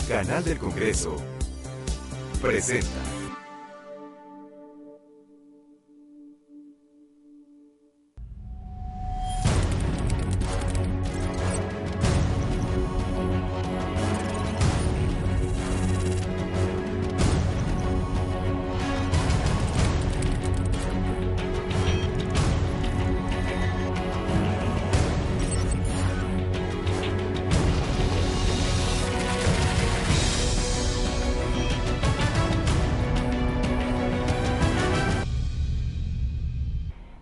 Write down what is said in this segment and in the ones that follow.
Canal del Congreso presenta.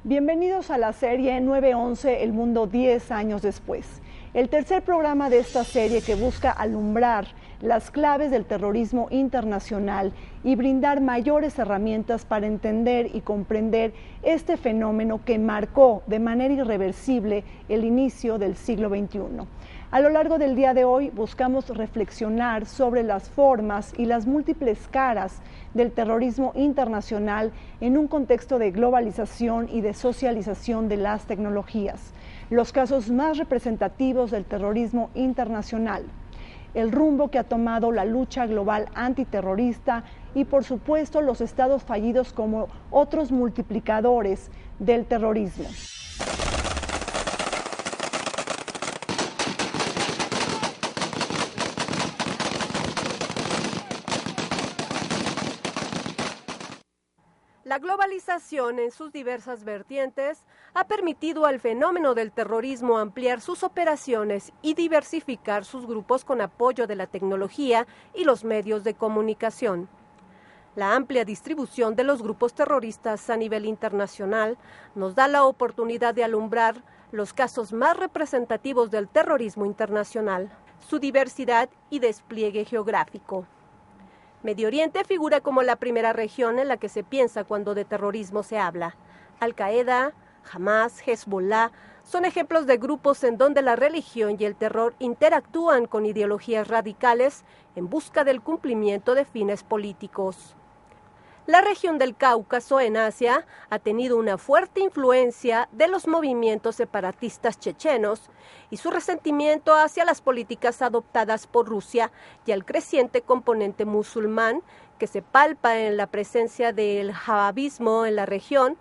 Bienvenidos a la serie 911, El Mundo 10 años después. El tercer programa de esta serie que busca alumbrar las claves del terrorismo internacional y brindar mayores herramientas para entender y comprender este fenómeno que marcó de manera irreversible el inicio del siglo XXI. A lo largo del día de hoy buscamos reflexionar sobre las formas y las múltiples caras del terrorismo internacional en un contexto de globalización y de socialización de las tecnologías, los casos más representativos del terrorismo internacional, el rumbo que ha tomado la lucha global antiterrorista y, por supuesto, los estados fallidos como otros multiplicadores del terrorismo. La globalización en sus diversas vertientes ha permitido al fenómeno del terrorismo ampliar sus operaciones y diversificar sus grupos con apoyo de la tecnología y los medios de comunicación. La amplia distribución de los grupos terroristas a nivel internacional nos da la oportunidad de alumbrar los casos más representativos del terrorismo internacional, su diversidad y despliegue geográfico. Medio Oriente figura como la primera región en la que se piensa cuando de terrorismo se habla. Al-Qaeda, Hamas, Hezbollah son ejemplos de grupos en donde la religión y el terror interactúan con ideologías radicales en busca del cumplimiento de fines políticos. La región del Cáucaso en Asia ha tenido una fuerte influencia de los movimientos separatistas chechenos y su resentimiento hacia las políticas adoptadas por Rusia y al creciente componente musulmán que se palpa en la presencia del wahabismo en la región,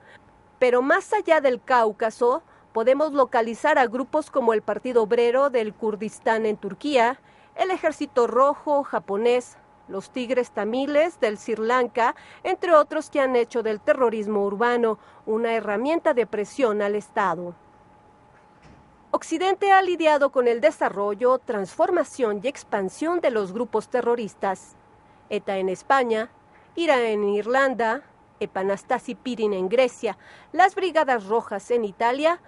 pero más allá del Cáucaso podemos localizar a grupos como el Partido Obrero del Kurdistán en Turquía, el Ejército Rojo japonés, los Tigres tamiles del Sri Lanka, entre otros que han hecho del terrorismo urbano una herramienta de presión al Estado. Occidente ha lidiado con el desarrollo, transformación y expansión de los grupos terroristas. ETA en España, IRA en Irlanda, Epanastasi Pirin en Grecia, las Brigadas Rojas en Italia,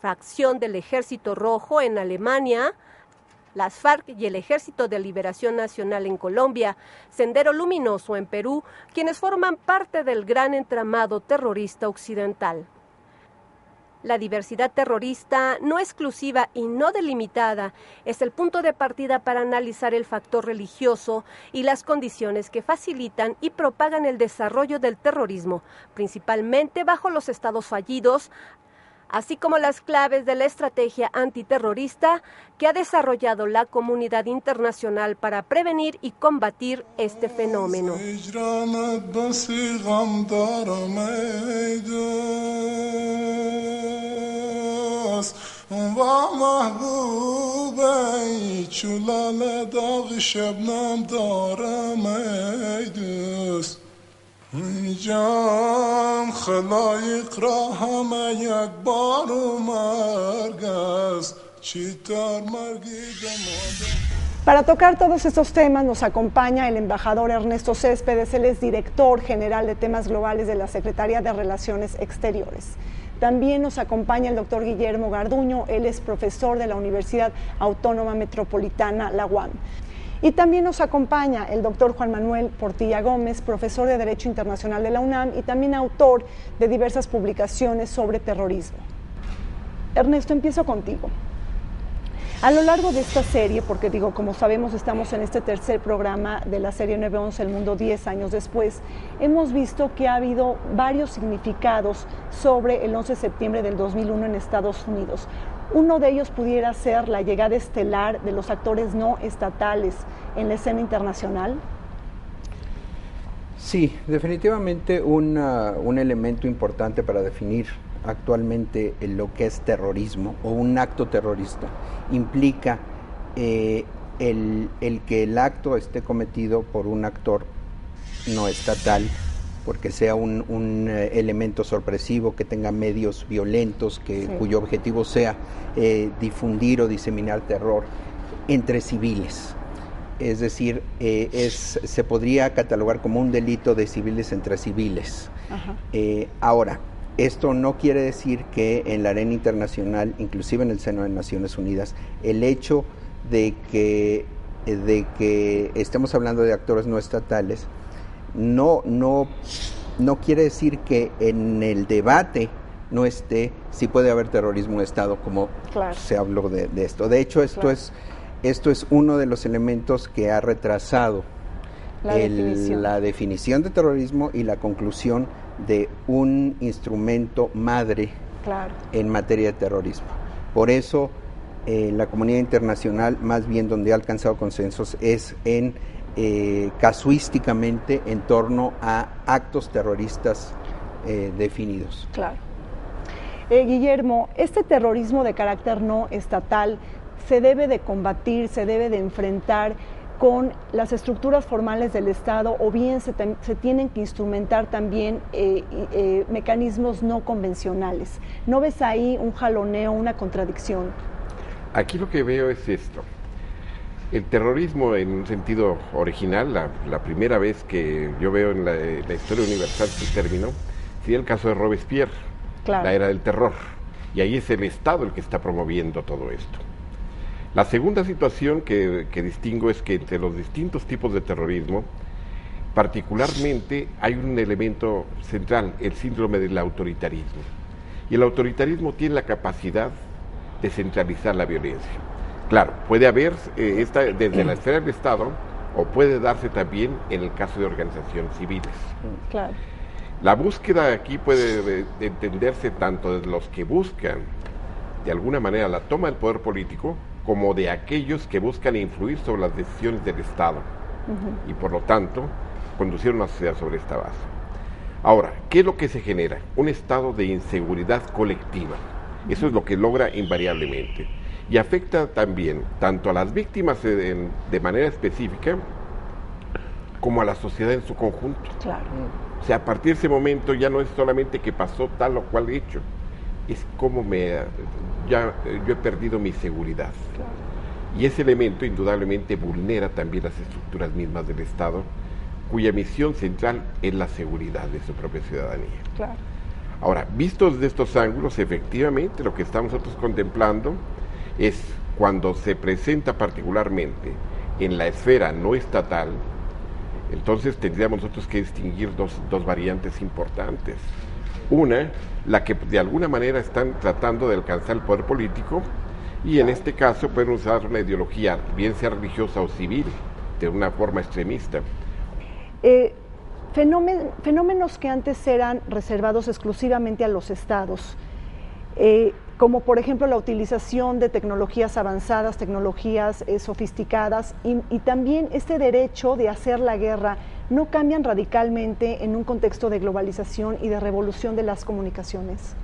fracción del Ejército Rojo en Alemania, las FARC y el Ejército de Liberación Nacional en Colombia, Sendero Luminoso en Perú, quienes forman parte del gran entramado terrorista occidental. La diversidad terrorista, no exclusiva y no delimitada, es el punto de partida para analizar el factor religioso y las condiciones que facilitan y propagan el desarrollo del terrorismo, principalmente bajo los estados fallidos, así como las claves de la estrategia antiterrorista que ha desarrollado la comunidad internacional para prevenir y combatir este fenómeno. Para tocar todos estos temas nos acompaña el embajador Ernesto Céspedes, él es director general de temas globales de la Secretaría de Relaciones Exteriores. También nos acompaña el doctor Guillermo Garduño, él es profesor de la Universidad Autónoma Metropolitana, la UAM. Y también nos acompaña el doctor Juan Manuel Portilla Gómez, profesor de Derecho Internacional de la UNAM y también autor de diversas publicaciones sobre terrorismo. Ernesto, empiezo contigo. A lo largo de esta serie, porque digo, como sabemos, estamos en este tercer programa de la serie 9/11, El Mundo 10 años después, hemos visto que ha habido varios significados sobre el 11 de septiembre del 2001 en Estados Unidos. Uno de ellos pudiera ser la llegada estelar de los actores no estatales en la escena internacional. Sí, definitivamente un elemento importante para definir actualmente lo que es terrorismo o un acto terrorista implica el que el acto esté cometido por un actor no estatal, porque sea un elemento sorpresivo, que tenga medios violentos, cuyo objetivo sea difundir o diseminar terror entre civiles. Es decir, se podría catalogar como un delito de civiles entre civiles. Ahora, esto no quiere decir que en la arena internacional, inclusive en el seno de Naciones Unidas, el hecho de que estemos hablando de actores no estatales no quiere decir que en el debate no esté si puede haber terrorismo de Estado, como se habló de esto. De hecho, esto es uno de los elementos que ha retrasado la definición de terrorismo y la conclusión de un instrumento madre en materia de terrorismo. Por eso la comunidad internacional, más bien donde ha alcanzado consensos, es en casuísticamente en torno a actos terroristas definidos. Claro. Guillermo, este terrorismo de carácter no estatal se debe de combatir, se debe de enfrentar con las estructuras formales del Estado, o bien se tienen que instrumentar también mecanismos no convencionales. ¿No ves ahí un jaloneo, una contradicción? Aquí lo que veo es esto. El terrorismo, en un sentido original, la primera vez que yo veo en la historia universal este término, sería el caso de Robespierre, la era del terror. Y ahí es el Estado el que está promoviendo todo esto. La segunda situación que distingo es que entre los distintos tipos de terrorismo, particularmente hay un elemento central, el síndrome del autoritarismo. Y el autoritarismo tiene la capacidad de centralizar la violencia. Claro, puede haber desde la esfera del Estado, o puede darse también en el caso de organizaciones civiles. Claro. La búsqueda aquí puede entenderse tanto de los que buscan de alguna manera la toma del poder político, como de aquellos que buscan influir sobre las decisiones del Estado y por lo tanto conducir una sociedad sobre esta base. Ahora, ¿qué es lo que se genera? Un estado de inseguridad colectiva. Eso es lo que logra invariablemente y afecta también tanto a las víctimas de manera específica como a la sociedad en su conjunto. Claro. O sea, a partir de ese momento ya no es solamente que pasó tal o cual hecho, es como yo he perdido mi seguridad. Claro. Y ese elemento indudablemente vulnera también las estructuras mismas del Estado, cuya misión central es la seguridad de su propia ciudadanía. Claro. Ahora, vistos de estos ángulos, efectivamente lo que estamos nosotros contemplando es cuando se presenta particularmente en la esfera no estatal, entonces tendríamos nosotros que distinguir dos variantes importantes. Una, la que de alguna manera están tratando de alcanzar el poder político, y en este caso pueden usar una ideología, bien sea religiosa o civil, de una forma extremista. Fenómenos que antes eran reservados exclusivamente a los estados, como por ejemplo la utilización de tecnologías avanzadas, tecnologías sofisticadas, y también este derecho de hacer la guerra, ¿no cambian radicalmente en un contexto de globalización y de revolución de las comunicaciones?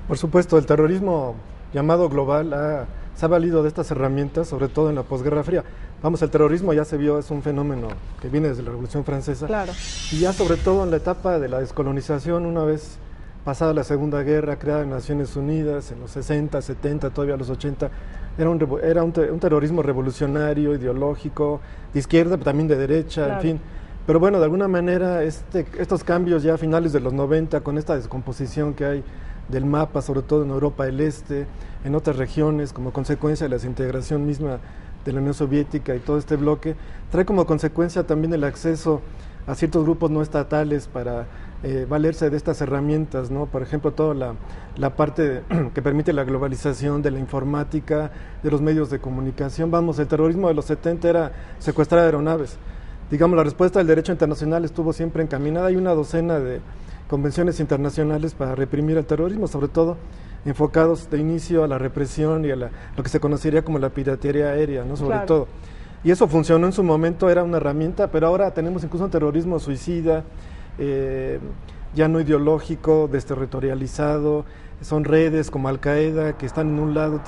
Por supuesto, el terrorismo llamado global se ha valido de estas herramientas, sobre todo en la posguerra fría. Vamos, el terrorismo ya se vio, es un fenómeno que viene desde la Revolución Francesa. Claro. Y ya sobre todo en la etapa de la descolonización, una vez pasada la Segunda Guerra, creada en Naciones Unidas, en los 60, 70, todavía los 80, era un terrorismo revolucionario, ideológico, de izquierda, pero también de derecha, claro. En fin. Pero bueno, de alguna manera estos cambios ya a finales de los 90, con esta descomposición que hay del mapa, sobre todo en Europa del Este, en otras regiones, como consecuencia de la desintegración misma de la Unión Soviética y todo este bloque, trae como consecuencia también el acceso a ciertos grupos no estatales para valerse de estas herramientas, ¿no? Por ejemplo, toda la parte que permite la globalización de la informática, de los medios de comunicación. Vamos, el terrorismo de los 70 era secuestrar aeronaves. Digamos, la respuesta del derecho internacional estuvo siempre encaminada. Hay una docena de convenciones internacionales para reprimir el terrorismo, sobre todo enfocados de inicio a la represión y a lo que se conocería como la piratería aérea, ¿no? Sobre todo. Y eso funcionó en su momento, era una herramienta, pero ahora tenemos incluso un terrorismo suicida, ya no ideológico, desterritorializado. Son redes como Al-Qaeda que están en un lado,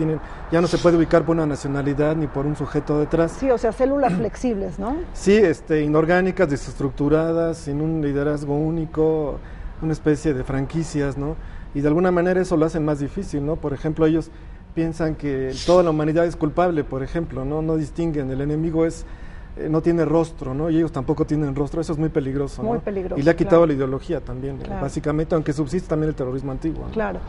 ya no se puede ubicar por una nacionalidad ni por un sujeto detrás. Sí, o sea, células flexibles, ¿no? Sí, inorgánicas, desestructuradas, sin un liderazgo único, una especie de franquicias, ¿no? Y de alguna manera eso lo hacen más difícil, ¿no? Por ejemplo, ellos piensan que toda la humanidad es culpable, por ejemplo, no distinguen, el enemigo no tiene rostro, ¿no? Y ellos tampoco tienen rostro, eso es muy peligroso, ¿no? Muy peligroso. Y le ha quitado la ideología también, básicamente, aunque subsiste también el terrorismo antiguo, ¿no? Claro.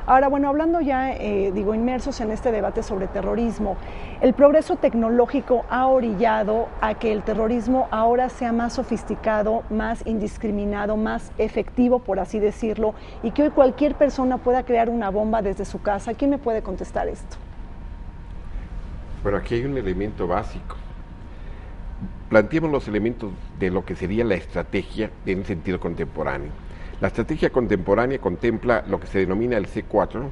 Ahora, bueno, hablando ya, inmersos en este debate sobre terrorismo, el progreso tecnológico ha orillado a que el terrorismo ahora sea más sofisticado, más indiscriminado, más efectivo, por así decirlo, y que hoy cualquier persona pueda crear una bomba desde su casa. ¿Quién me puede contestar esto? Bueno, aquí hay un elemento básico. Planteemos los elementos de lo que sería la estrategia en sentido contemporáneo. La estrategia contemporánea contempla lo que se denomina el C4,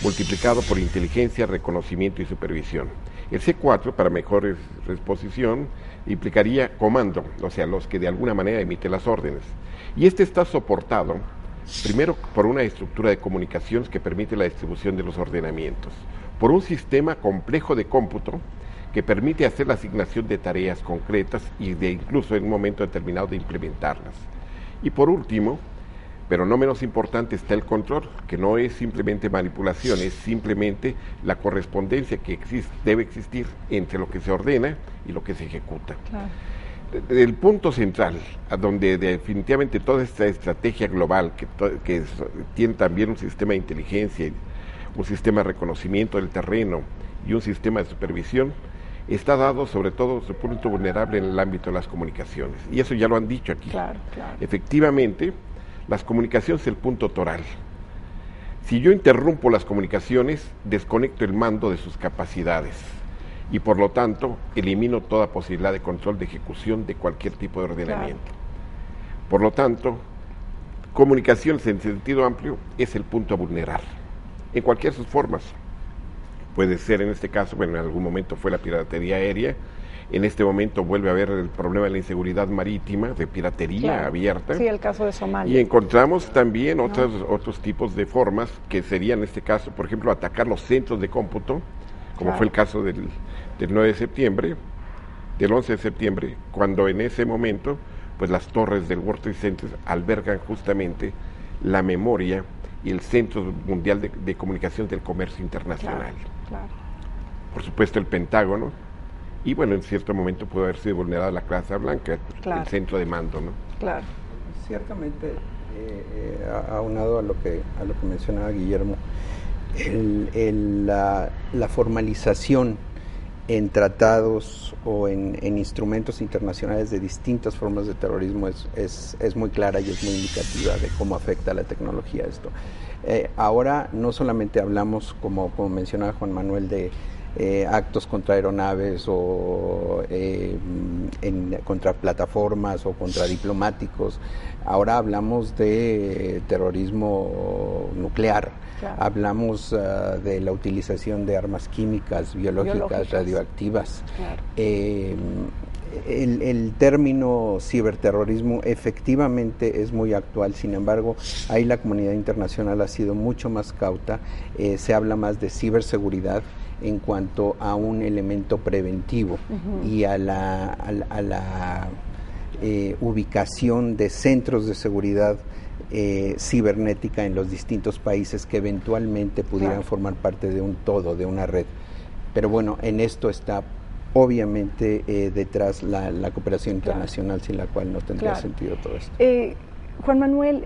multiplicado por inteligencia, reconocimiento y supervisión. El C4, para mejor exposición, implicaría comando, o sea, los que de alguna manera emiten las órdenes. Y este está soportado, primero, por una estructura de comunicaciones que permite la distribución de los ordenamientos, por un sistema complejo de cómputo, que permite hacer la asignación de tareas concretas y incluso en un momento determinado de implementarlas. Y por último, pero no menos importante, está el control, que no es simplemente manipulación, es simplemente la correspondencia que debe existir entre lo que se ordena y lo que se ejecuta. Claro. El punto central, a donde definitivamente toda esta estrategia global, que tiene también un sistema de inteligencia, un sistema de reconocimiento del terreno y un sistema de supervisión, está dado sobre todo su punto vulnerable en el ámbito de las comunicaciones. Y eso ya lo han dicho aquí. Claro. Efectivamente, las comunicaciones es el punto toral. Si yo interrumpo las comunicaciones, desconecto el mando de sus capacidades y por lo tanto elimino toda posibilidad de control de ejecución de cualquier tipo de ordenamiento. Claro. Por lo tanto, comunicaciones en sentido amplio es el punto a vulnerar, en cualquiera de sus formas. Puede ser en este caso, bueno, en algún momento fue la piratería aérea, en este momento vuelve a haber el problema de la inseguridad marítima, de piratería abierta. Sí, el caso de Somalia. Y encontramos también otros tipos de formas que serían en este caso, por ejemplo, atacar los centros de cómputo, como fue el caso del 9 de septiembre, del 11 de septiembre, cuando en ese momento, pues las torres del World Trade Center albergan justamente la memoria y el Centro Mundial de Comunicación del Comercio Internacional. Claro. Por supuesto el Pentágono, y bueno, en cierto momento pudo haber sido vulnerada la Casa Blanca, el centro de mando, ¿no? Claro. Ciertamente, aunado a lo que mencionaba Guillermo, la formalización en tratados o en instrumentos internacionales de distintas formas de terrorismo es muy clara y es muy indicativa de cómo afecta la tecnología esto. Ahora no solamente hablamos, como mencionaba Juan Manuel, de actos contra aeronaves o contra plataformas o contra diplomáticos, ahora hablamos de terrorismo nuclear. Claro. Hablamos de la utilización de armas químicas, biológicas. Radioactivas. Claro. El término ciberterrorismo efectivamente es muy actual, sin embargo, ahí la comunidad internacional ha sido mucho más cauta, se habla más de ciberseguridad en cuanto a un elemento preventivo y a la ubicación de centros de seguridad cibernética en los distintos países que eventualmente pudieran formar parte de un todo, de una red. Pero bueno, en esto está obviamente detrás la cooperación internacional, sin la cual no tendría sentido todo esto. Juan Manuel,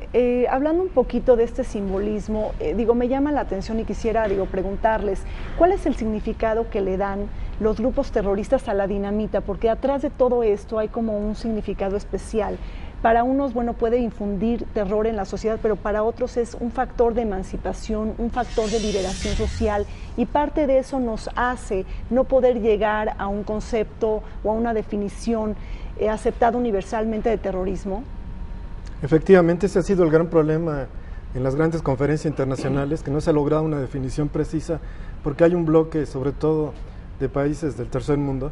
hablando un poquito de este simbolismo, me llama la atención y quisiera preguntarles, ¿cuál es el significado que le dan los grupos terroristas a la dinamita? Porque atrás de todo esto hay como un significado especial. Para unos, bueno, puede infundir terror en la sociedad, pero para otros es un factor de emancipación, un factor de liberación social, y parte de eso nos hace no poder llegar a un concepto o a una definición aceptada universalmente de terrorismo. Efectivamente, ese ha sido el gran problema en las grandes conferencias internacionales, que no se ha logrado una definición precisa, porque hay un bloque, sobre todo de países del tercer mundo,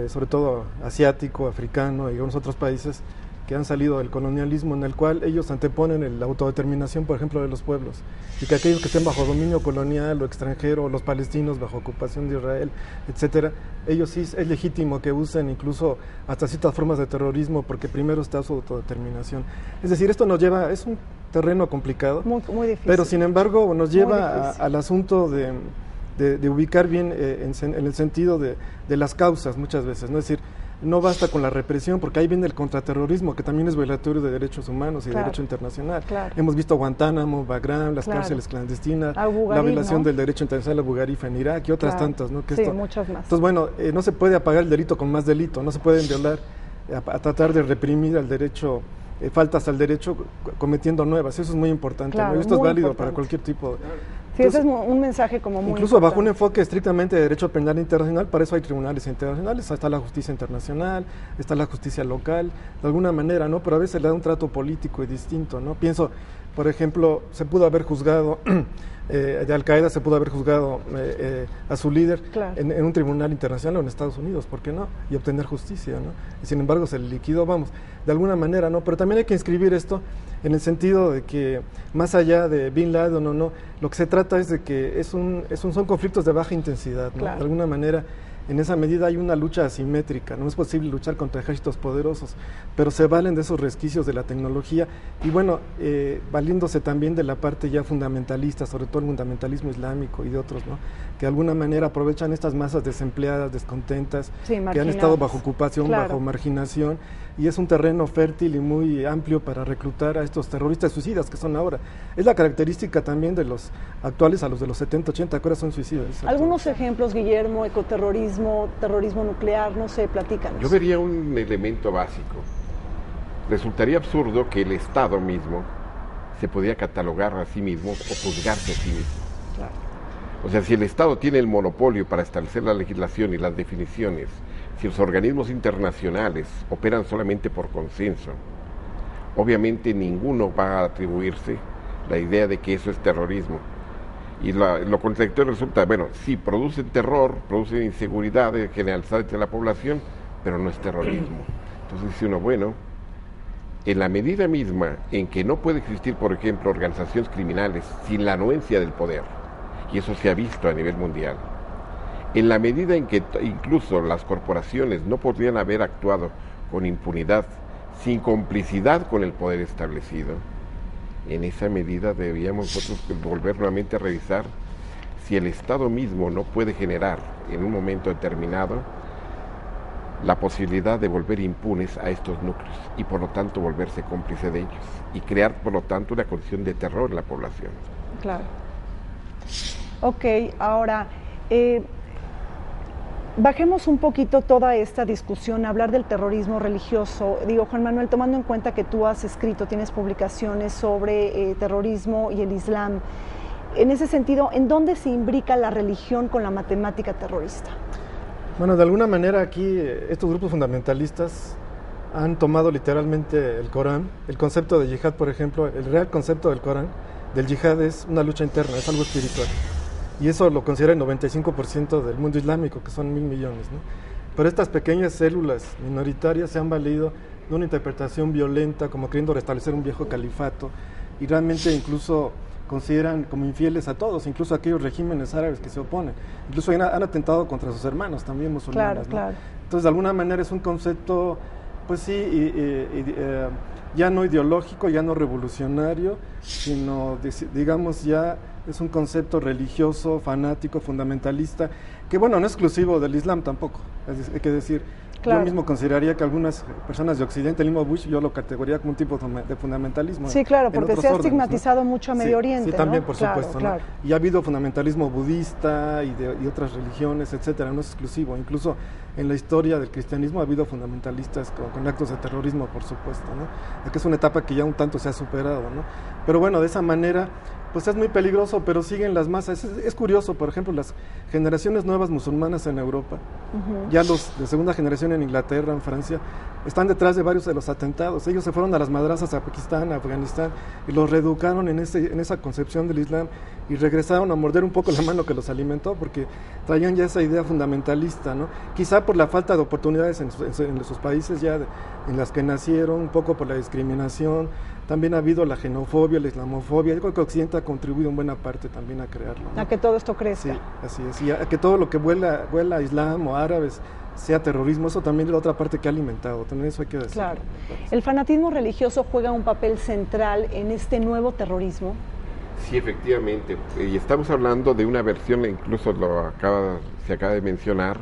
sobre todo asiático, africano y algunos otros países, que han salido del colonialismo, en el cual ellos anteponen la autodeterminación, por ejemplo, de los pueblos, y que aquellos que estén bajo dominio colonial o extranjero, los palestinos bajo ocupación de Israel, etcétera, ellos sí es legítimo que usen incluso hasta ciertas formas de terrorismo, porque primero está su autodeterminación. Es decir, esto nos lleva, es un terreno complicado, muy difícil, pero sin embargo nos lleva al asunto de ubicar bien en el sentido de las causas muchas veces, ¿no? Es decir, no basta con la represión, porque ahí viene el contraterrorismo, que también es violatorio de derechos humanos y de derecho internacional. Hemos visto Guantánamo, Bagram, las cárceles clandestinas, la violación del derecho internacional, Abu Ghraib en Irak y otras tantas, ¿no? Que muchas más. Entonces, bueno, no se puede apagar el delito con más delito, no se pueden violar, a tratar de reprimir al derecho, faltas al derecho cometiendo nuevas. Eso es muy importante, ¿no? Y esto es válido para cualquier tipo de... Sí, ese es un mensaje como muy incluso importante. Bajo un enfoque estrictamente de derecho penal internacional, para eso hay tribunales internacionales, está la justicia internacional, está la justicia local, de alguna manera, ¿no? Pero a veces le da un trato político y distinto, ¿no? Pienso, por ejemplo, se pudo haber juzgado, de Al-Qaeda se pudo haber juzgado a su líder en un tribunal internacional o en Estados Unidos, ¿por qué no? Y obtener justicia, ¿no? Y sin embargo se liquidó, vamos, de alguna manera, ¿no? Pero también hay que inscribir esto en el sentido de que, más allá de Bin Laden o no, lo que se trata es de que son conflictos de baja intensidad, ¿no? De alguna manera, en esa medida hay una lucha asimétrica, no es posible luchar contra ejércitos poderosos, pero se valen de esos resquicios de la tecnología y bueno, valiéndose también de la parte ya fundamentalista, sobre todo el fundamentalismo islámico y de otros, ¿no? Que de alguna manera aprovechan estas masas desempleadas, descontentas, que han estado bajo ocupación, bajo marginación, y es un terreno fértil y muy amplio para reclutar a estos terroristas suicidas que son ahora. Es la característica también de los actuales a los de los 70, 80, que ahora son suicidas. Algunos ejemplos, Guillermo: ecoterrorismo, terrorismo nuclear, no sé, platícanos. Yo vería un elemento básico. Resultaría absurdo que el Estado mismo se podía catalogar a sí mismo o juzgarse a sí mismo. O sea, si el Estado tiene el monopolio para establecer la legislación y las definiciones, si los organismos internacionales operan solamente por consenso, obviamente ninguno va a atribuirse la idea de que eso es terrorismo. Y lo contradictorio resulta, bueno, sí, producen terror, producen inseguridad generalizada entre la población, pero no es terrorismo. Entonces dice uno, bueno, en la medida misma en que no puede existir, por ejemplo, organizaciones criminales sin la anuencia del poder, y eso se ha visto a nivel mundial, en la medida en que incluso las corporaciones no podrían haber actuado con impunidad, sin complicidad con el poder establecido, en esa medida deberíamos nosotros volver nuevamente a revisar si el Estado mismo no puede generar en un momento determinado la posibilidad de volver impunes a estos núcleos y por lo tanto volverse cómplice de ellos y crear por lo tanto una condición de terror en la población. Claro. Ok, ahora bajemos un poquito toda esta discusión, hablar del terrorismo religioso. Digo, Juan Manuel, tomando en cuenta que tú has escrito, tienes publicaciones sobre terrorismo y el Islam, en ese sentido, ¿en dónde se imbrica la religión con la matemática terrorista? Bueno, de alguna manera aquí estos grupos fundamentalistas han tomado literalmente el Corán, el concepto de yihad, por ejemplo, el real concepto del Corán, del yihad es una lucha interna, es algo espiritual. Y eso lo considera el 95% del mundo islámico, que son 1.000 millones, ¿no? Pero estas pequeñas células minoritarias se han valido de una interpretación violenta, como queriendo restablecer un viejo califato, y realmente incluso consideran como infieles a todos, incluso a aquellos regímenes árabes que se oponen. Incluso han atentado contra sus hermanos también musulmanes, ¿no? Claro. Entonces, de alguna manera es un concepto, pues sí, ya no ideológico, ya no revolucionario, sino, digamos, ya es un concepto religioso, fanático, fundamentalista, que bueno, no es exclusivo del Islam tampoco, hay que decir, Claro. Yo mismo consideraría que algunas personas de Occidente, el mismo Bush, yo lo categorizaría como un tipo de fundamentalismo. Sí, claro, porque se ha órdenes, estigmatizado ¿no? mucho a Medio Oriente, sí, también, ¿no? por Claro, supuesto. claro. ¿No? Y ha habido fundamentalismo budista y otras religiones, etcétera, no es exclusivo. Incluso en la historia del cristianismo ha habido fundamentalistas con actos de terrorismo, por supuesto, ¿no? Que es una etapa que ya un tanto se ha superado, ¿no? Pero bueno, de esa manera, pues es muy peligroso, pero siguen las masas. Es curioso, por ejemplo, las generaciones nuevas musulmanas en Europa, ya los de segunda generación en Inglaterra, en Francia, están detrás de varios de los atentados. Ellos se fueron a las madrasas a Pakistán, a Afganistán, y los reeducaron en esa concepción del Islam, y regresaron a morder un poco la mano que los alimentó, porque traían ya esa idea fundamentalista, ¿no? Quizá por la falta de oportunidades en sus países ya en las que nacieron, un poco por la discriminación. También ha habido la xenofobia, la islamofobia. Yo creo que Occidente ha contribuido en buena parte también a crearlo, ¿no? A que todo esto crezca. Sí, así es. Y a que todo lo que huela a islam o árabes sea terrorismo, eso también es la otra parte que ha alimentado. También eso hay que decirlo. Claro. ¿El fanatismo religioso juega un papel central en este nuevo terrorismo? Sí, efectivamente. Y estamos hablando de una versión, incluso se acaba de mencionar,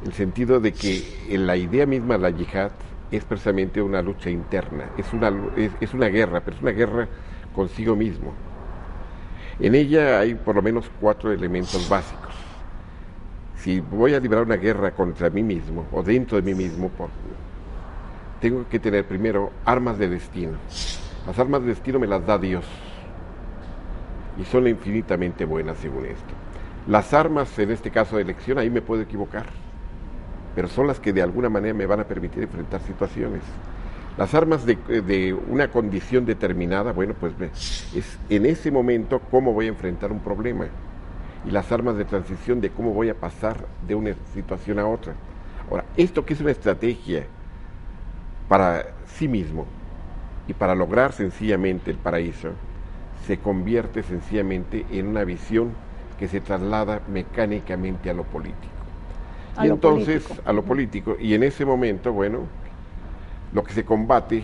el sentido de que la idea misma de la yihad es precisamente una lucha interna, es una guerra, pero es una guerra consigo mismo. En ella hay por lo menos 4 elementos básicos. Si voy a librar una guerra contra mí mismo o dentro de mí mismo, tengo que tener primero armas de destino. Las armas de destino me las da Dios y son infinitamente buenas según esto. Las armas, en este caso de elección, ahí me puedo equivocar, pero son las que de alguna manera me van a permitir enfrentar situaciones. Las armas de una condición determinada, bueno, pues es en ese momento cómo voy a enfrentar un problema. Y las armas de transición de cómo voy a pasar de una situación a otra. Ahora, esto que es una estrategia para sí mismo y para lograr sencillamente el paraíso, se convierte sencillamente en una visión que se traslada mecánicamente a lo político. Y entonces, a lo político, y en ese momento, bueno, lo que se combate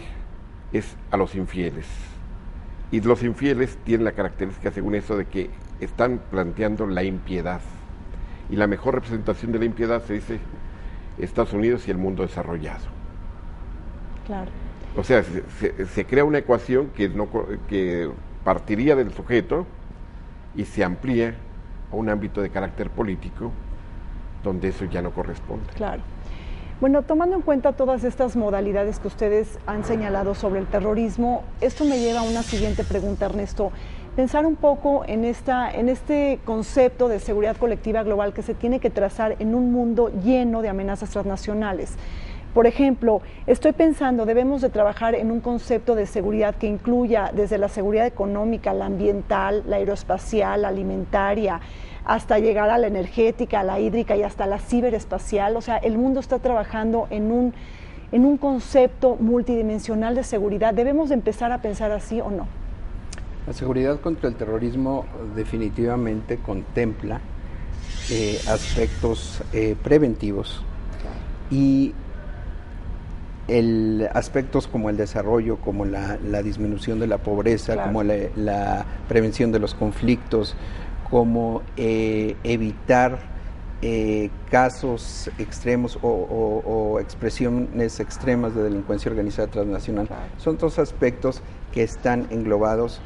es a los infieles. Y los infieles tienen la característica, según eso, de que están planteando la impiedad. Y la mejor representación de la impiedad se dice Estados Unidos y el mundo desarrollado. Claro. O sea, se crea una ecuación que partiría del sujeto y se amplía a un ámbito de carácter político donde eso ya no corresponde. Claro. Bueno, tomando en cuenta todas estas modalidades que ustedes han señalado sobre el terrorismo, esto me lleva a una siguiente pregunta, Ernesto. Pensar un poco en este concepto de seguridad colectiva global que se tiene que trazar en un mundo lleno de amenazas transnacionales. Por ejemplo, estoy pensando, debemos de trabajar en un concepto de seguridad que incluya desde la seguridad económica, la ambiental, la aeroespacial, la alimentaria, hasta llegar a la energética, a la hídrica y hasta la ciberespacial. O sea, el mundo está trabajando en un concepto multidimensional de seguridad. ¿Debemos de empezar a pensar así o no? La seguridad contra el terrorismo definitivamente contempla aspectos preventivos y aspectos como el desarrollo, como la disminución de la pobreza, claro, como la prevención de los conflictos, como evitar casos extremos o expresiones extremas de delincuencia organizada transnacional. Claro. Son todos aspectos que están englobados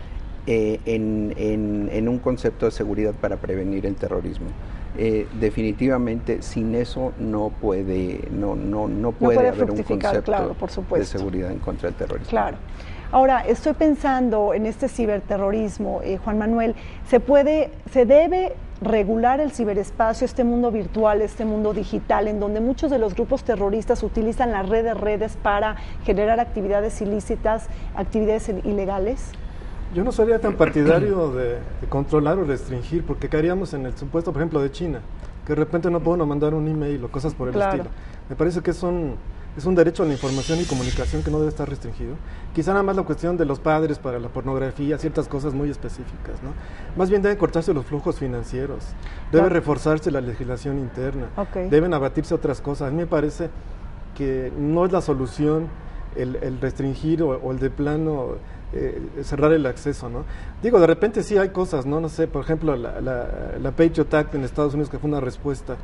en un concepto de seguridad para prevenir el terrorismo. Definitivamente sin eso no puede haber un concepto, claro, por supuesto, de seguridad en contra del terrorismo. Claro. Ahora, estoy pensando en este ciberterrorismo, Juan Manuel, ¿se debe regular el ciberespacio, este mundo virtual, este mundo digital, en donde muchos de los grupos terroristas utilizan la red de redes para generar actividades ilícitas, actividades ilegales? Yo no sería tan partidario de controlar o restringir, porque caeríamos en el supuesto, por ejemplo, de China, que de repente no puedo mandar un email o cosas por el estilo. Me parece que es un derecho a la información y comunicación que no debe estar restringido. Quizá nada más la cuestión de los padres para la pornografía, ciertas cosas muy específicas, ¿no? Más bien deben cortarse los flujos financieros, debe reforzarse la legislación interna, deben abatirse otras cosas. A mí me parece que no es la solución el restringir o el de plano cerrar el acceso, ¿no? Digo, de repente sí hay cosas, ¿no? No sé, por ejemplo, la Patriot Act en Estados Unidos, que fue una respuesta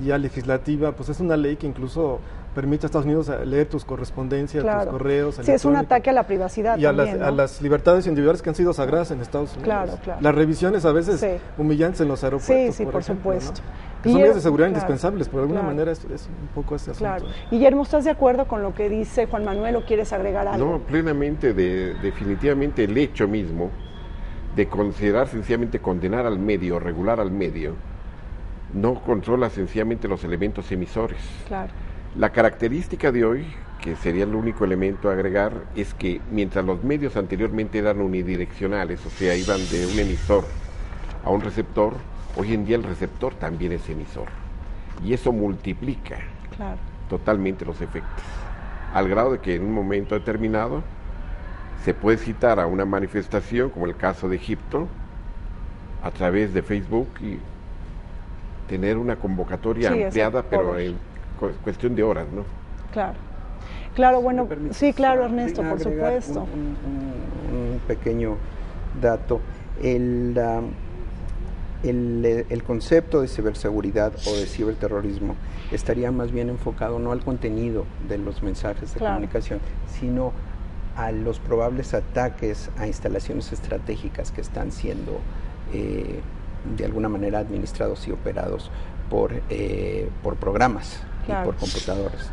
ya legislativa, pues es una ley que incluso permite a Estados Unidos leer tus correspondencias, tus correos. Sí, es un ataque a la privacidad y también, a las libertades individuales que han sido sagradas en Estados Unidos. Claro. Las revisiones a veces humillantes en los aeropuertos. Sí, por supuesto. ¿no? Son medidas de seguridad indispensables, por alguna manera es un poco ese asunto. Claro. Guillermo, ¿estás de acuerdo con lo que dice Juan Manuel o quieres agregar algo? No, plenamente, definitivamente el hecho mismo de considerar sencillamente condenar al medio, regular al medio, no controla sencillamente los elementos emisores. Claro. La característica de hoy, que sería el único elemento a agregar, es que mientras los medios anteriormente eran unidireccionales, o sea, iban de un emisor a un receptor, hoy en día el receptor también es emisor. Y eso multiplica totalmente los efectos, al grado de que en un momento determinado se puede citar a una manifestación, como el caso de Egipto, a través de Facebook y tener una convocatoria ampliada, pero en cuestión de horas, ¿no? Claro, bueno, sí, claro, Ernesto, por supuesto. Un pequeño dato. El concepto de ciberseguridad o de ciberterrorismo estaría más bien enfocado no al contenido de los mensajes de comunicación, sino a los probables ataques a instalaciones estratégicas que están siendo de alguna manera administrados y operados por programas y por computadores.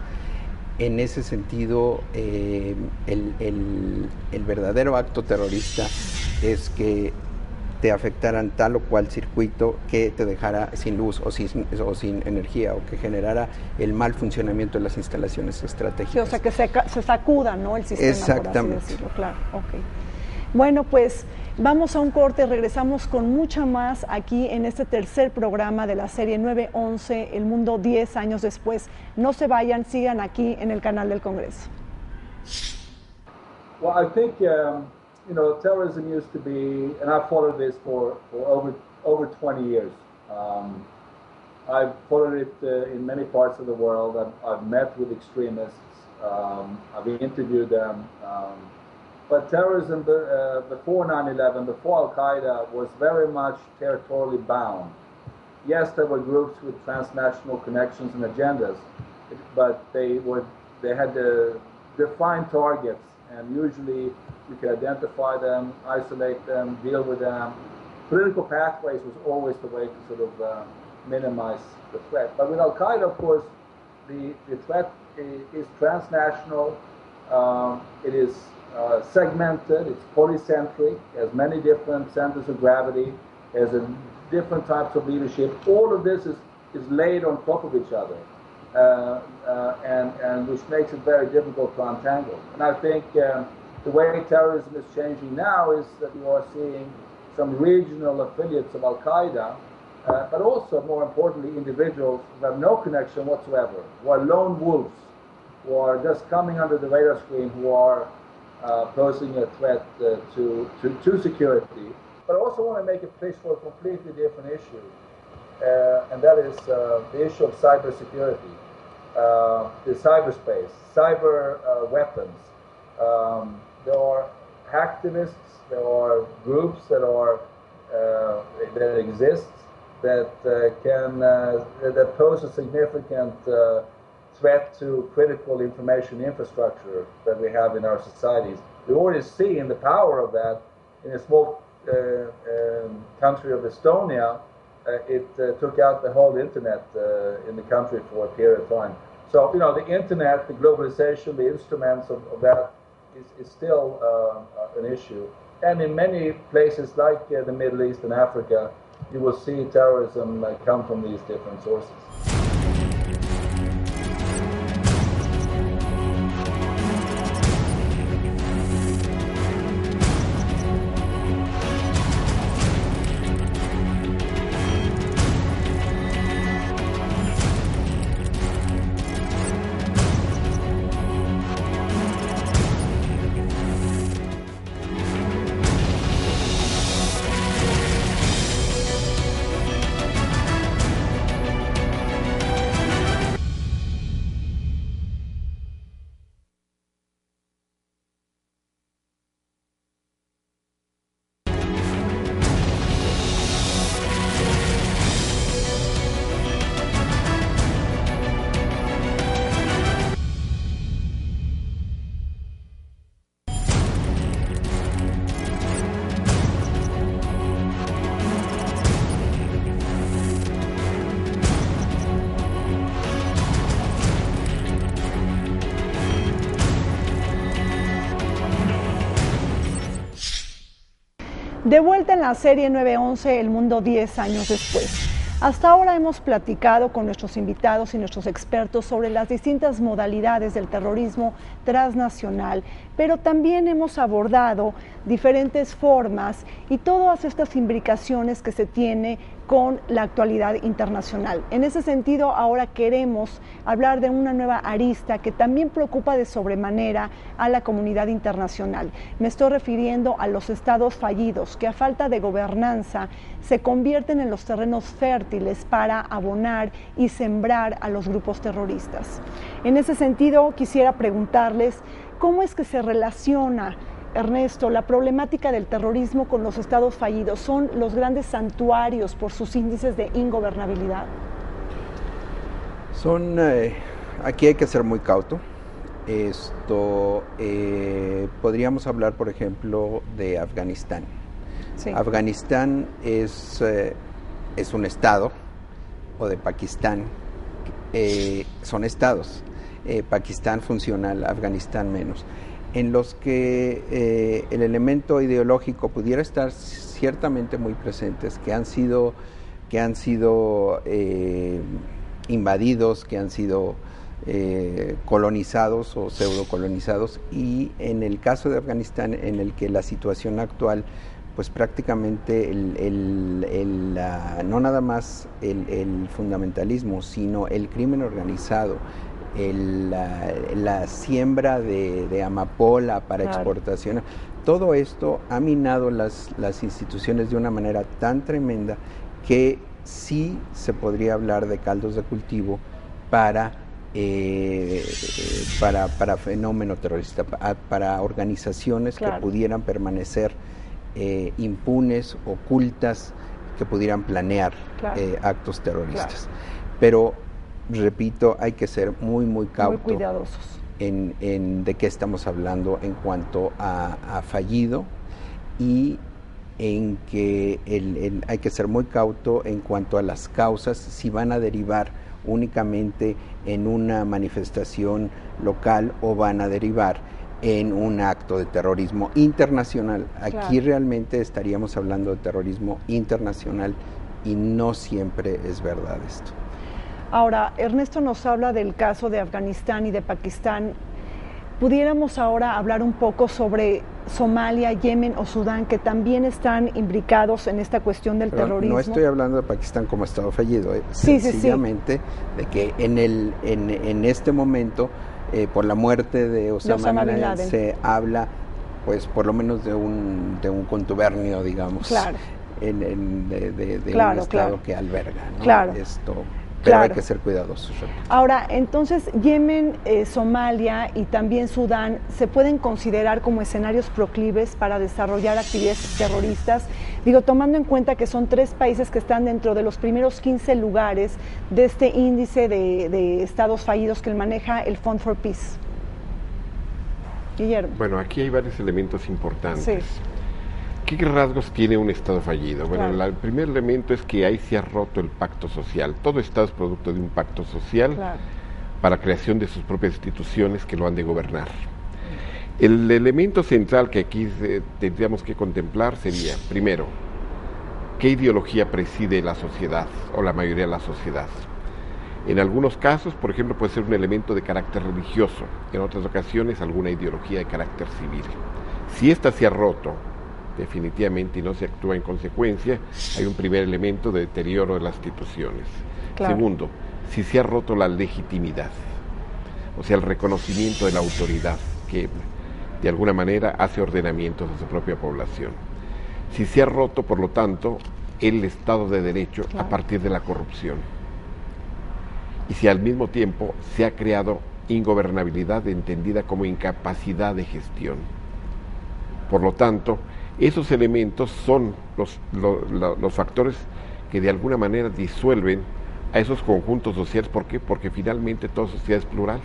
En ese sentido, el verdadero acto terrorista es que te afectaran tal o cual circuito que te dejara sin luz o sin energía, o que generara el mal funcionamiento de las instalaciones estratégicas. Sí, o sea, que se sacuda, ¿no?, el sistema. Exactamente. Por así decirlo. Claro, ok. Bueno, pues vamos a un corte, regresamos con mucha más aquí en este tercer programa de la serie 9/11, El Mundo 10 años después. No se vayan, sigan aquí en el canal del Congreso. Well, I think terrorism used to be, and I've followed this for over 20 years. I've followed it in many parts of the world. I've met with extremists. I've interviewed them. But terrorism before 9/11, before Al-Qaeda, was very much territorially bound. Yes, there were groups with transnational connections and agendas, but they had defined targets, and usually you could identify them, isolate them, deal with them. Political pathways was always the way to sort of minimize the threat. But with Al-Qaeda, of course, the threat is transnational. It is segmented, it's polycentric, has many different centers of gravity, has different types of leadership. All of this is laid on top of each other, and which makes it very difficult to untangle. And I think the way terrorism is changing now is that you are seeing some regional affiliates of Al-Qaeda, but also, more importantly, individuals who have no connection whatsoever, who are lone wolves, who are just coming under the radar screen, who are posing a threat to security. But I also want to make a pitch for a completely different issue, and that is the issue of cybersecurity, the cyberspace, cyber weapons. There are hacktivists, there are groups that exist that that pose a significant threat to critical information infrastructure that we have in our societies. We already see in the power of that in a small country of Estonia. It took out the whole internet in the country for a period of time. So, the internet, the globalization, the instruments of that is still an issue. And in many places like the Middle East and Africa, you will see terrorism come from these different sources. De vuelta en la serie 911, El Mundo 10 años después. Hasta ahora hemos platicado con nuestros invitados y nuestros expertos sobre las distintas modalidades del terrorismo transnacional, pero también hemos abordado diferentes formas y todas estas imbricaciones que se tiene con la actualidad internacional. En ese sentido, ahora queremos hablar de una nueva arista que también preocupa de sobremanera a la comunidad internacional. Me estoy refiriendo a los estados fallidos, que a falta de gobernanza se convierten en los terrenos fértiles para abonar y sembrar a los grupos terroristas. En ese sentido, quisiera preguntarles, ¿cómo es que se relaciona, Ernesto, la problemática del terrorismo con los estados fallidos? ¿Son los grandes santuarios por sus índices de ingobernabilidad? Aquí hay que ser muy cauto. Podríamos hablar, por ejemplo, de Afganistán. Sí. Afganistán es un estado, o de Pakistán, son estados. Pakistán funcional, Afganistán menos, en los que el elemento ideológico pudiera estar ciertamente muy presentes, que han sido invadidos, que han sido colonizados o pseudocolonizados, y en el caso de Afganistán, en el que la situación actual, pues prácticamente no nada más el fundamentalismo, sino el crimen organizado, la siembra de amapola para exportación, todo esto ha minado las instituciones de una manera tan tremenda que sí se podría hablar de caldos de cultivo para fenómeno terrorista, para organizaciones que pudieran permanecer impunes, ocultas, que pudieran planear actos terroristas. Pero repito, hay que ser muy cautos, muy cuidadosos en de qué estamos hablando en cuanto a fallido, y en que hay que ser muy cauto en cuanto a las causas, si van a derivar únicamente en una manifestación local o van a derivar en un acto de terrorismo internacional. Aquí realmente estaríamos hablando de terrorismo internacional y no siempre es verdad esto. Ahora, Ernesto nos habla del caso de Afganistán y de Pakistán. ¿Pudiéramos ahora hablar un poco sobre Somalia, Yemen o Sudán, que también están imbricados en esta cuestión del terrorismo? No estoy hablando de Pakistán como estado fallido, sencillamente de que en este momento, por la muerte de Osama Bin Laden, se habla, pues por lo menos de un contubernio, digamos, de un estado que alberga, ¿no? Pero hay que ser cuidadosos. Ahora, entonces, Yemen, Somalia y también Sudán, ¿se pueden considerar como escenarios proclives para desarrollar actividades terroristas? Digo, tomando en cuenta que son 3 países que están dentro de los primeros 15 lugares de este índice de estados fallidos que maneja el Fund for Peace. Guillermo. Bueno, aquí hay varios elementos importantes. Sí. ¿Qué rasgos tiene un Estado fallido? Bueno, el primer elemento es que ahí se ha roto el pacto social. Todo Estado es producto de un pacto social para creación de sus propias instituciones que lo han de gobernar. El elemento central que aquí tendríamos que contemplar sería, primero, ¿qué ideología preside la sociedad o la mayoría de la sociedad? En algunos casos, por ejemplo, puede ser un elemento de carácter religioso, en otras ocasiones alguna ideología de carácter civil. Si ésta se ha roto definitivamente y no se actúa en consecuencia, hay un primer elemento de deterioro de las instituciones. Segundo, si se ha roto la legitimidad, o sea, el reconocimiento de la autoridad que de alguna manera hace ordenamientos a su propia población. Si se ha roto, por lo tanto, el Estado de Derecho a partir de la corrupción. Y si al mismo tiempo se ha creado ingobernabilidad entendida como incapacidad de gestión. Por lo tanto, esos elementos son los factores que de alguna manera disuelven a esos conjuntos sociales. ¿Por qué? Porque finalmente toda sociedad es plural.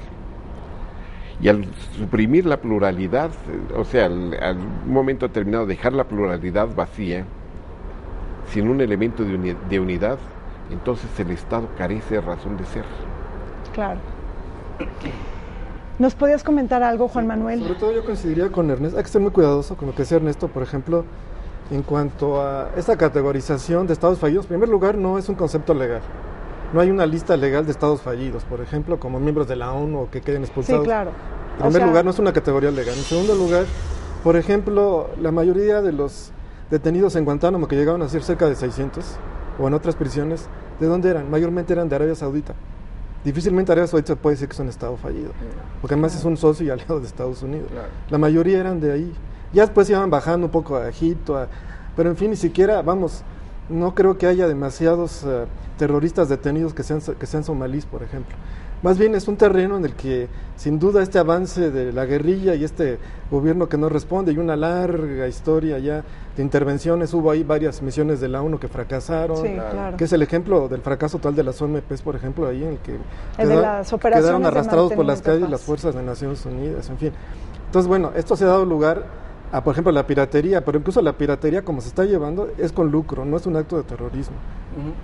Y al suprimir la pluralidad, o sea, al un momento determinado dejar la pluralidad vacía, sin un elemento de unidad, entonces el Estado carece de razón de ser. Claro. ¿Nos podías comentar algo, Juan Manuel? Sobre todo yo coincidiría con Ernesto, hay que ser muy cuidadoso con lo que decía Ernesto, por ejemplo, En cuanto a esta categorización de estados fallidos, en primer lugar, no es un concepto legal. No hay una lista legal de estados fallidos, por ejemplo, como miembros de la ONU o que queden expulsados. Sí, claro. En primer lugar, no es una categoría legal. En segundo lugar, por ejemplo, la mayoría de los detenidos en Guantánamo, que llegaban a ser cerca de 600, o en otras prisiones, ¿de dónde eran? Mayormente eran de Arabia Saudita. Difícilmente Arabia Saudita puede decir que es un estado fallido, porque además es un socio y aliado de Estados Unidos. Claro. La mayoría eran de ahí. Ya después iban bajando un poco a Egipto, pero en fin, ni siquiera, vamos, no creo que haya demasiados terroristas detenidos que sean somalíes, por ejemplo. Más bien es un terreno en el que, sin duda, este avance de la guerrilla y este gobierno que no responde, y una larga historia ya de intervenciones, hubo ahí varias misiones de la ONU que fracasaron, sí, claro. Que es el ejemplo del fracaso total de las OMPs, por ejemplo, ahí en el que quedaron arrastrados por las calles las fuerzas de Naciones Unidas, en fin. Entonces, bueno, esto se ha dado lugar a, por ejemplo, la piratería, pero incluso la piratería como se está llevando es con lucro, no es un acto de terrorismo,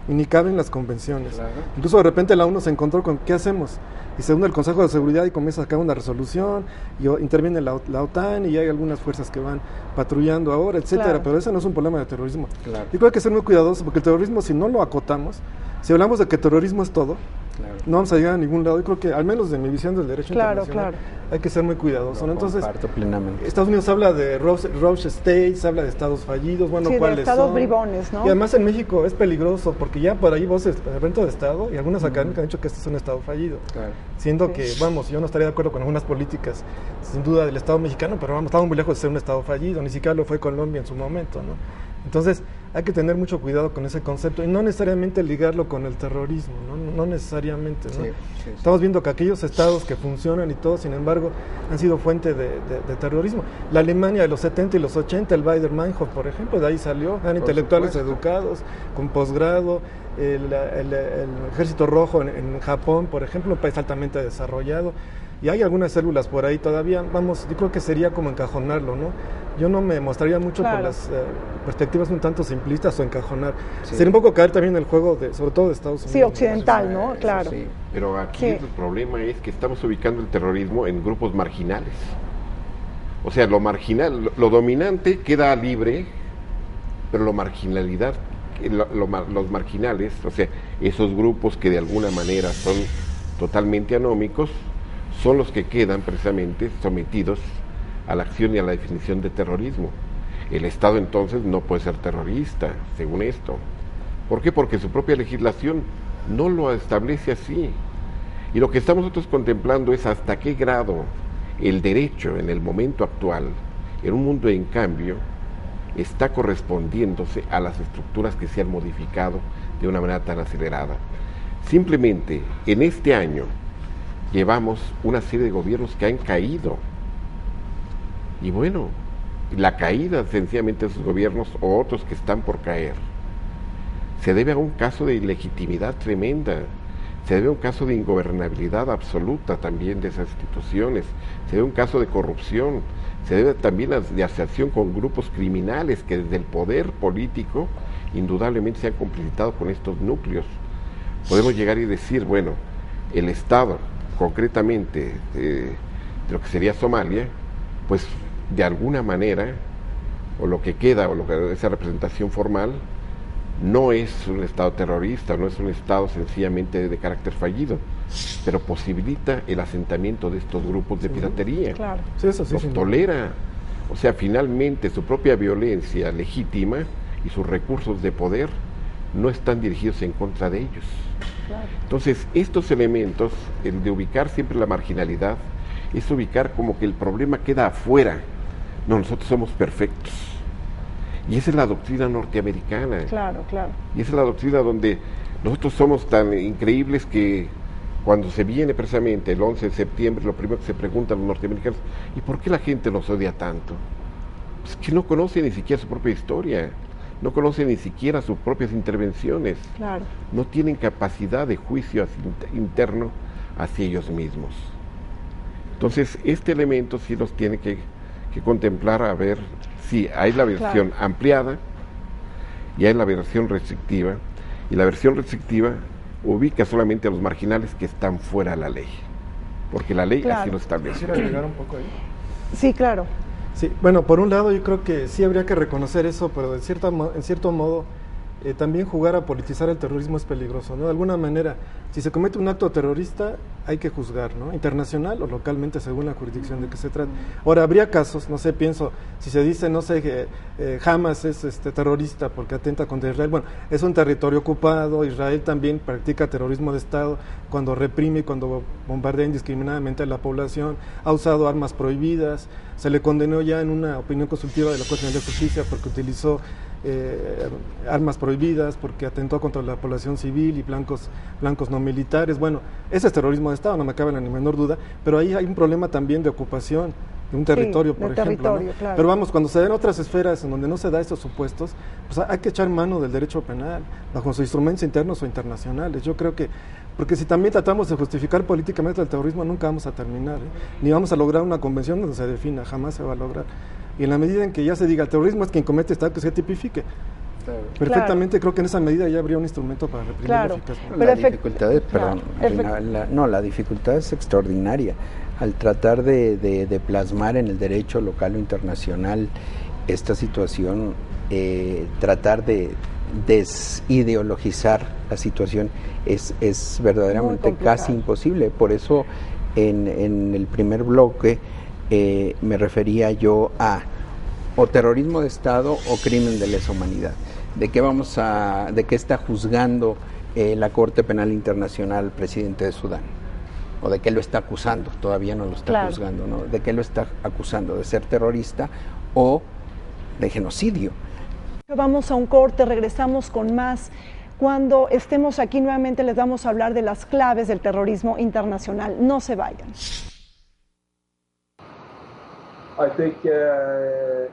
y ni cabe en las convenciones. Claro. Incluso de repente la ONU se encontró con ¿qué hacemos? Y se une el Consejo de Seguridad y comienza a sacar una resolución, y interviene la OTAN, y hay algunas fuerzas que van patrullando ahora, etcétera, claro. Pero ese no es un problema de terrorismo. Claro. Yo creo que hay que ser muy cuidadosos, porque el terrorismo, si no lo acotamos, si hablamos de que terrorismo es todo, claro, no vamos a llegar a ningún lado. Yo creo que, al menos de mi visión del derecho internacional, hay que ser muy cuidadosos, ¿no? Entonces, plenamente. Estados Unidos habla de Rogue States, habla de estados fallidos, bueno, sí, ¿cuáles de estados son? bribones, ¿no? Y además en México es peligroso, porque ya por ahí voces de rento de estado, y algunas académicas han dicho que este es un estado fallido. Claro. Siendo que, vamos, yo no estaría de acuerdo con algunas políticas, sin duda, del estado mexicano, pero vamos, estamos muy lejos de ser un estado fallido, ni siquiera lo fue Colombia en su momento, ¿no? Entonces, hay que tener mucho cuidado con ese concepto y no necesariamente ligarlo con el terrorismo, no necesariamente, ¿no? Sí. Estamos viendo que aquellos estados que funcionan y todo, sin embargo, han sido fuente de terrorismo. La Alemania de los 70 y los 80, el Baader-Meinhof, por ejemplo, de ahí salió, eran intelectuales educados, con posgrado, el Ejército Rojo en Japón, por ejemplo, un país altamente desarrollado. Y hay algunas células por ahí todavía, vamos, yo creo que sería como encajonarlo, ¿no? Yo no me mostraría mucho con las perspectivas un tanto simplistas o encajonar. Sí. Sería un poco caer también en el juego, sobre todo de Estados Unidos. Sí, occidental, ¿no? Claro. Sí. Pero aquí el problema es que estamos ubicando el terrorismo en grupos marginales. O sea, lo marginal, lo dominante queda libre, pero los marginales, o sea, esos grupos que de alguna manera son totalmente anómicos, son los que quedan precisamente sometidos a la acción y a la definición de terrorismo. El Estado entonces no puede ser terrorista, según esto. ¿Por qué? Porque su propia legislación no lo establece así. Y lo que estamos nosotros contemplando es hasta qué grado el derecho en el momento actual, en un mundo en cambio, está correspondiéndose a las estructuras que se han modificado de una manera tan acelerada. Simplemente, en este año, llevamos una serie de gobiernos que han caído. Y bueno, la caída sencillamente de esos gobiernos o otros que están por caer se debe a un caso de ilegitimidad tremenda, se debe a un caso de ingobernabilidad absoluta también de esas instituciones, se debe a un caso de corrupción, se debe también a de asociación con grupos criminales que desde el poder político indudablemente se han complicitado con estos núcleos. Podemos llegar y decir, bueno, el Estado concretamente de lo que sería Somalia, pues de alguna manera, o lo que queda, o lo que esa representación formal, no es un Estado terrorista, no es un Estado sencillamente de carácter fallido, pero posibilita el asentamiento de estos grupos de piratería. Claro. Sí, eso sí, los tolera. O sea, finalmente su propia violencia legítima y sus recursos de poder no están dirigidos en contra de ellos. Claro. Entonces, estos elementos, el de ubicar siempre la marginalidad, es ubicar como que el problema queda afuera. No, nosotros somos perfectos. Y esa es la doctrina norteamericana. Claro, claro. Y esa es la doctrina donde nosotros somos tan increíbles que cuando se viene precisamente el 11 de septiembre, lo primero que se preguntan los norteamericanos, ¿y por qué la gente nos odia tanto? Pues que no conoce ni siquiera su propia historia, no conocen ni siquiera sus propias intervenciones, claro, no tienen capacidad de juicio interno hacia ellos mismos. Entonces, este elemento sí los tiene que contemplar, a ver si hay la versión ampliada y hay la versión restrictiva, y la versión restrictiva ubica solamente a los marginales que están fuera de la ley, porque la ley así lo establece. ¿Quisiera agregar un poco ahí? Sí, claro. Sí, bueno, por un lado yo creo que sí habría que reconocer eso, pero en cierto modo también jugar a politizar el terrorismo es peligroso, ¿no? De alguna manera, si se comete un acto terrorista, hay que juzgar, ¿no? Internacional o localmente, según la jurisdicción de que se trata. Ahora, habría casos, no sé, pienso, si se dice, no sé, que Hamas es terrorista porque atenta contra Israel, bueno, es un territorio ocupado, Israel también practica terrorismo de Estado cuando reprime y cuando bombardea indiscriminadamente a la población, ha usado armas prohibidas, se le condenó ya en una opinión consultiva de la Corte Nacional de Justicia porque utilizó armas prohibidas, porque atentó contra la población civil y blancos no militares. Bueno, ese es terrorismo de Estado, no me cabe ni menor duda, pero ahí hay un problema también de ocupación de un territorio, sí, por ejemplo, ¿no? Claro. Pero vamos, cuando se den otras esferas en donde no se da estos supuestos, pues hay que echar mano del derecho penal, bajo sus instrumentos internos o internacionales. Yo creo que, porque si también tratamos de justificar políticamente el terrorismo, nunca vamos a terminar, ni vamos a lograr una convención donde se defina, jamás se va a lograr. Y en la medida en que ya se diga el terrorismo es quien comete este acto, que se tipifique. Claro. Perfectamente, creo que en esa medida ya habría un instrumento para reprimirlo eficazmente. La dificultad es, perdón, la dificultad es extraordinaria. Al tratar de plasmar en el derecho local o internacional esta situación, tratar de desideologizar la situación es verdaderamente casi imposible. Por eso en el primer bloque me refería yo a o terrorismo de Estado o crimen de lesa humanidad. ¿De qué está juzgando la Corte Penal Internacional al presidente de Sudán? ¿O de qué lo está acusando? Todavía no lo está juzgando, ¿no? ¿De qué lo está acusando? ¿De ser terrorista o de genocidio? Vamos a un corte, regresamos con más. Cuando estemos aquí nuevamente les vamos a hablar de las claves del terrorismo internacional. No se vayan. I think to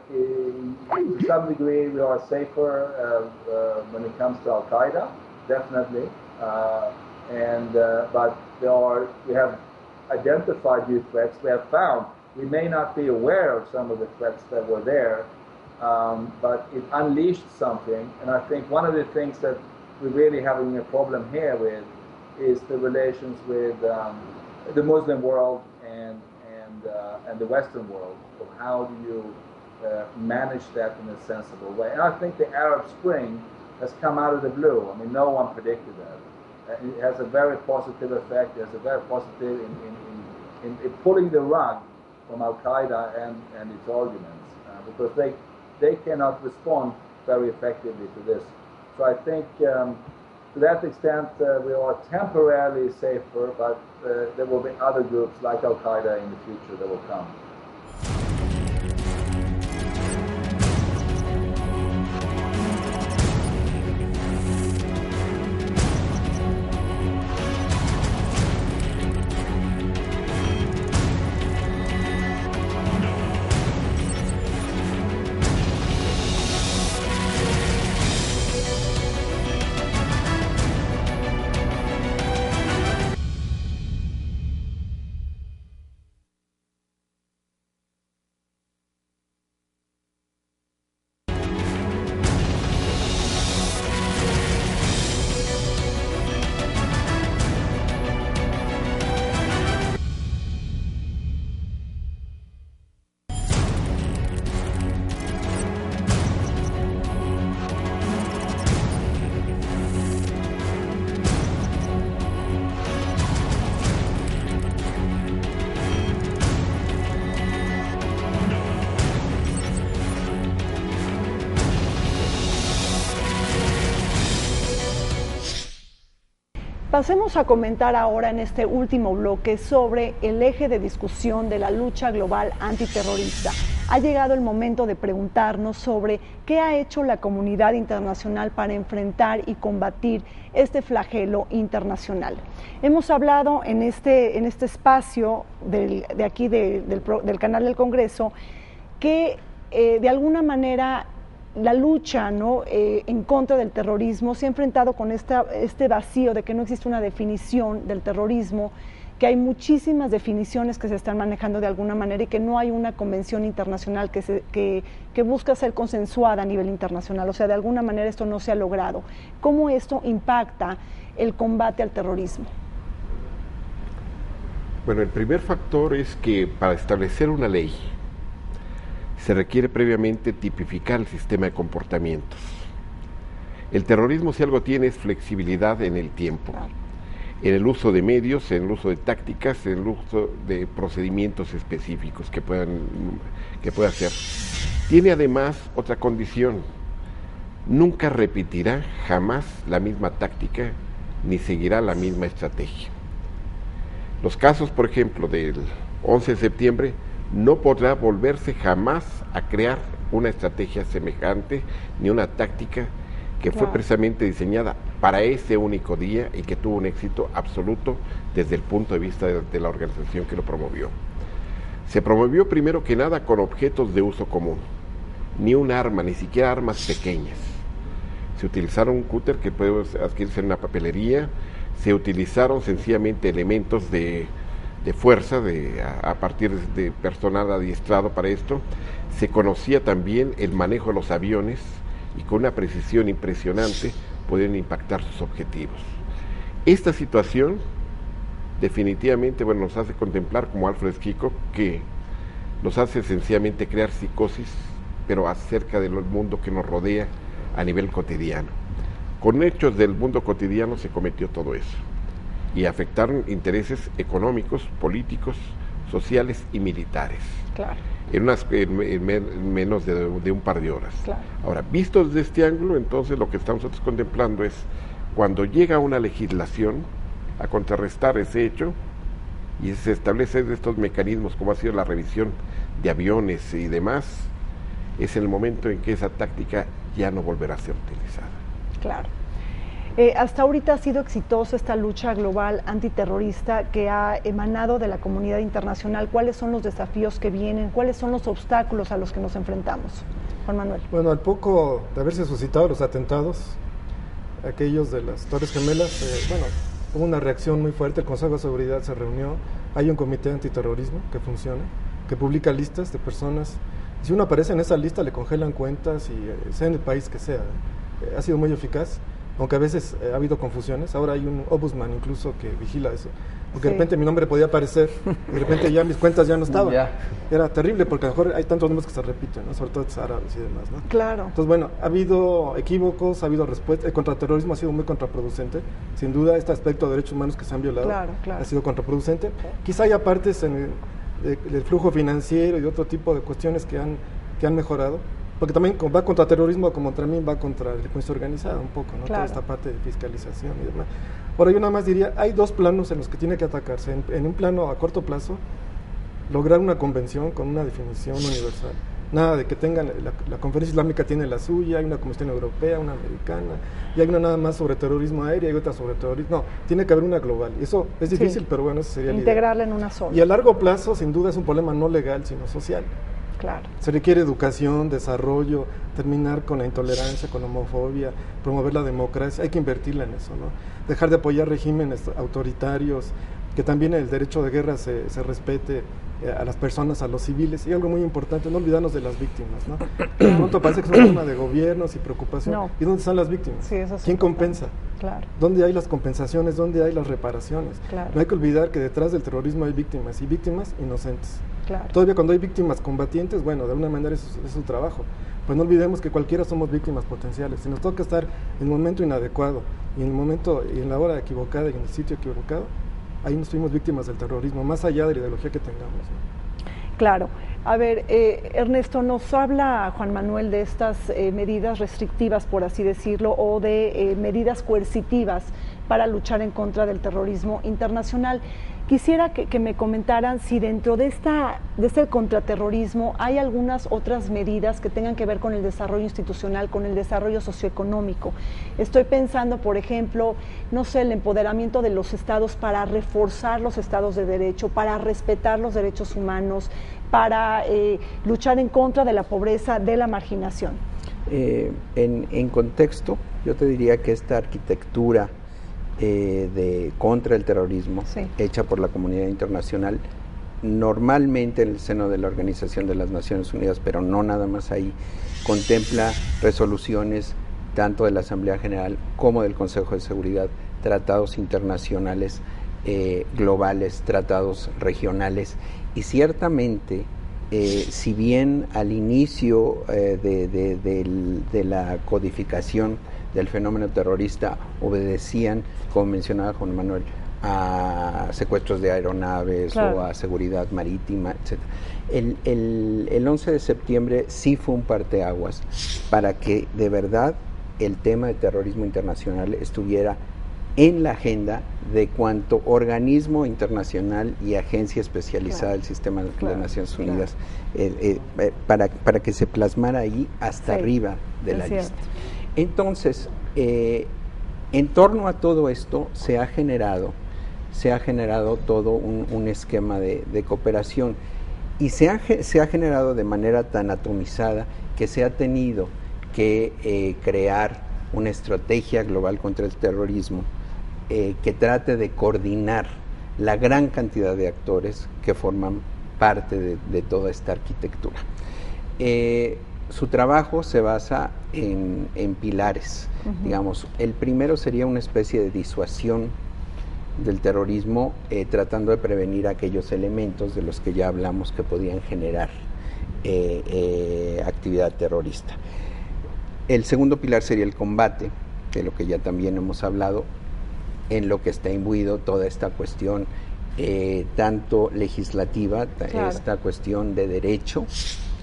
some degree we are safer when it comes to Al-Qaeda, definitely. But we have identified new threats. We have found we may not be aware of some of the threats that were there, but it unleashed something. And I think one of the things that we're really having a problem here with is the relations with the Muslim world and the Western world. Of how do you manage that in a sensible way? And I think the Arab Spring has come out of the blue. I mean, no one predicted that. It has a very positive effect. It has a very positive in pulling the rug from Al-Qaeda and its arguments, because they cannot respond very effectively to this. So I think to that extent we are temporarily safer, but there will be other groups like Al-Qaeda in the future that will come. Pasemos a comentar ahora en este último bloque sobre el eje de discusión de la lucha global antiterrorista. Ha llegado el momento de preguntarnos sobre qué ha hecho la comunidad internacional para enfrentar y combatir este flagelo internacional. Hemos hablado en este espacio del canal del Congreso que de alguna manera la lucha, ¿no?, en contra del terrorismo se ha enfrentado con este vacío de que no existe una definición del terrorismo, que hay muchísimas definiciones que se están manejando de alguna manera y que no hay una convención internacional que busca ser consensuada a nivel internacional. O sea, de alguna manera esto no se ha logrado. ¿Cómo esto impacta el combate al terrorismo? Bueno, el primer factor es que para establecer una ley Se requiere previamente tipificar el sistema de comportamientos. El terrorismo, si algo tiene, es flexibilidad en el tiempo, en el uso de medios, en el uso de tácticas, en el uso de procedimientos específicos que pueda hacer. Tiene además otra condición: nunca repetirá jamás la misma táctica ni seguirá la misma estrategia. Los casos, por ejemplo, del 11 de septiembre, no podrá volverse jamás a crear una estrategia semejante ni una táctica que fue precisamente diseñada para ese único día y que tuvo un éxito absoluto desde el punto de vista de la organización que lo promovió. Se promovió primero que nada con objetos de uso común, ni un arma, ni siquiera armas pequeñas. Se utilizaron un cúter que puede adquirirse en una papelería, se utilizaron sencillamente elementos de fuerza a partir de personal adiestrado para esto. Se conocía también el manejo de los aviones y con una precisión impresionante podían impactar sus objetivos. Esta situación definitivamente nos hace contemplar, como Alfred Hitchcock, que nos hace sencillamente crear psicosis, pero acerca del mundo que nos rodea a nivel cotidiano. Con hechos del mundo cotidiano se cometió todo eso y afectaron intereses económicos, políticos, sociales y militares. Claro. En menos de un par de horas. Claro. Ahora, visto desde este ángulo, entonces lo que estamos nosotros contemplando es cuando llega una legislación a contrarrestar ese hecho y se establecen estos mecanismos como ha sido la revisión de aviones y demás, es el momento en que esa táctica ya no volverá a ser utilizada. Claro. Hasta ahorita ha sido exitosa esta lucha global antiterrorista que ha emanado de la comunidad internacional. ¿Cuáles son los desafíos que vienen? ¿Cuáles son los obstáculos a los que nos enfrentamos? Juan Manuel. Bueno, al poco de haberse suscitado los atentados, aquellos de las Torres Gemelas, hubo una reacción muy fuerte. El Consejo de Seguridad se reunió. Hay un comité antiterrorismo que funciona, que publica listas de personas. Si uno aparece en esa lista, le congelan cuentas y sea en el país que sea. Ha sido muy eficaz, aunque a veces ha habido confusiones. Ahora hay un ombudsman incluso que vigila eso, porque de repente mi nombre podía aparecer y de repente ya mis cuentas ya no estaban. Era terrible porque a lo mejor hay tantos nombres que se repiten, ¿no? Sobre todo árabes y demás, ¿no? Claro. Entonces, ha habido equívocos, ha habido respuesta. El contraterrorismo ha sido muy contraproducente. Sin duda, este aspecto de derechos humanos que se han violado ha sido contraproducente. Quizá haya partes en el flujo financiero y de otro tipo de cuestiones que han mejorado, porque también va contra terrorismo, como también va contra la delincuencia organizada un poco, ¿no? Toda esta parte de fiscalización y demás. Ahora, yo nada más diría, hay dos planos en los que tiene que atacarse. En un plano a corto plazo, lograr una convención con una definición universal. Nada de que tengan, la Conferencia Islámica tiene la suya, hay una Comisión Europea, una americana, y hay una nada más sobre terrorismo aéreo y otra sobre terrorismo. No, tiene que haber una global. Y eso es difícil, pero bueno, eso sería integrarla en una sola. Y a largo plazo, sin duda, es un problema no legal, sino social. Claro. Se requiere educación, desarrollo, terminar con la intolerancia, con la homofobia, promover la democracia. Hay que invertirla en eso, ¿no? Dejar de apoyar regímenes autoritarios, que también el derecho de guerra se respete a las personas, a los civiles, y algo muy importante, no olvidarnos de las víctimas, ¿no? De pronto parece que es un tema de gobiernos y preocupación. No. ¿Y dónde están las víctimas? Sí, eso sí. ¿Quién compensa? Claro. ¿Dónde hay las compensaciones? ¿Dónde hay las reparaciones? Claro. No hay que olvidar que detrás del terrorismo hay víctimas, y víctimas inocentes. Claro. Todavía cuando hay víctimas combatientes, bueno, de alguna manera es su trabajo. Pues no olvidemos que cualquiera somos víctimas potenciales. Si nos toca estar en el momento inadecuado, y en el momento y en la hora equivocada y en el sitio equivocado, ahí nos fuimos víctimas del terrorismo, más allá de la ideología que tengamos, ¿no? Claro. A ver, Ernesto, nos habla Juan Manuel de estas medidas restrictivas, por así decirlo, o de medidas coercitivas para luchar en contra del terrorismo internacional. Quisiera que me comentaran si dentro de este contraterrorismo hay algunas otras medidas que tengan que ver con el desarrollo institucional, con el desarrollo socioeconómico. Estoy pensando, por ejemplo, no sé, el empoderamiento de los estados para reforzar los estados de derecho, para respetar los derechos humanos, para luchar en contra de la pobreza, de la marginación. En contexto, yo te diría que esta arquitectura contra el terrorismo, sí, hecha por la comunidad internacional, normalmente en el seno de la Organización de las Naciones Unidas, pero no nada más ahí, contempla resoluciones tanto de la Asamblea General como del Consejo de Seguridad, tratados internacionales globales, tratados regionales, y ciertamente si bien al inicio de la codificación del fenómeno terrorista obedecían, como mencionaba Juan Manuel, a secuestros de aeronaves, claro, o a seguridad marítima, etc. El 11 de septiembre sí fue un parteaguas para que de verdad el tema de terrorismo internacional estuviera en la agenda de cuanto organismo internacional y agencia especializada, claro, del sistema de Naciones Unidas, claro, para que se plasmara ahí hasta arriba de la lista. Entonces, en torno a todo esto se ha generado todo un esquema de cooperación, y se ha generado de manera tan atomizada que se ha tenido que crear una estrategia global contra el terrorismo que trate de coordinar la gran cantidad de actores que forman parte de toda esta arquitectura. Su trabajo se basa en pilares. Digamos, el primero sería una especie de disuasión del terrorismo, tratando de prevenir aquellos elementos de los que ya hablamos que podían generar actividad terrorista. El segundo pilar sería el combate, de lo que ya también hemos hablado, en lo que está imbuido toda esta cuestión tanto legislativa, claro, esta cuestión de derecho,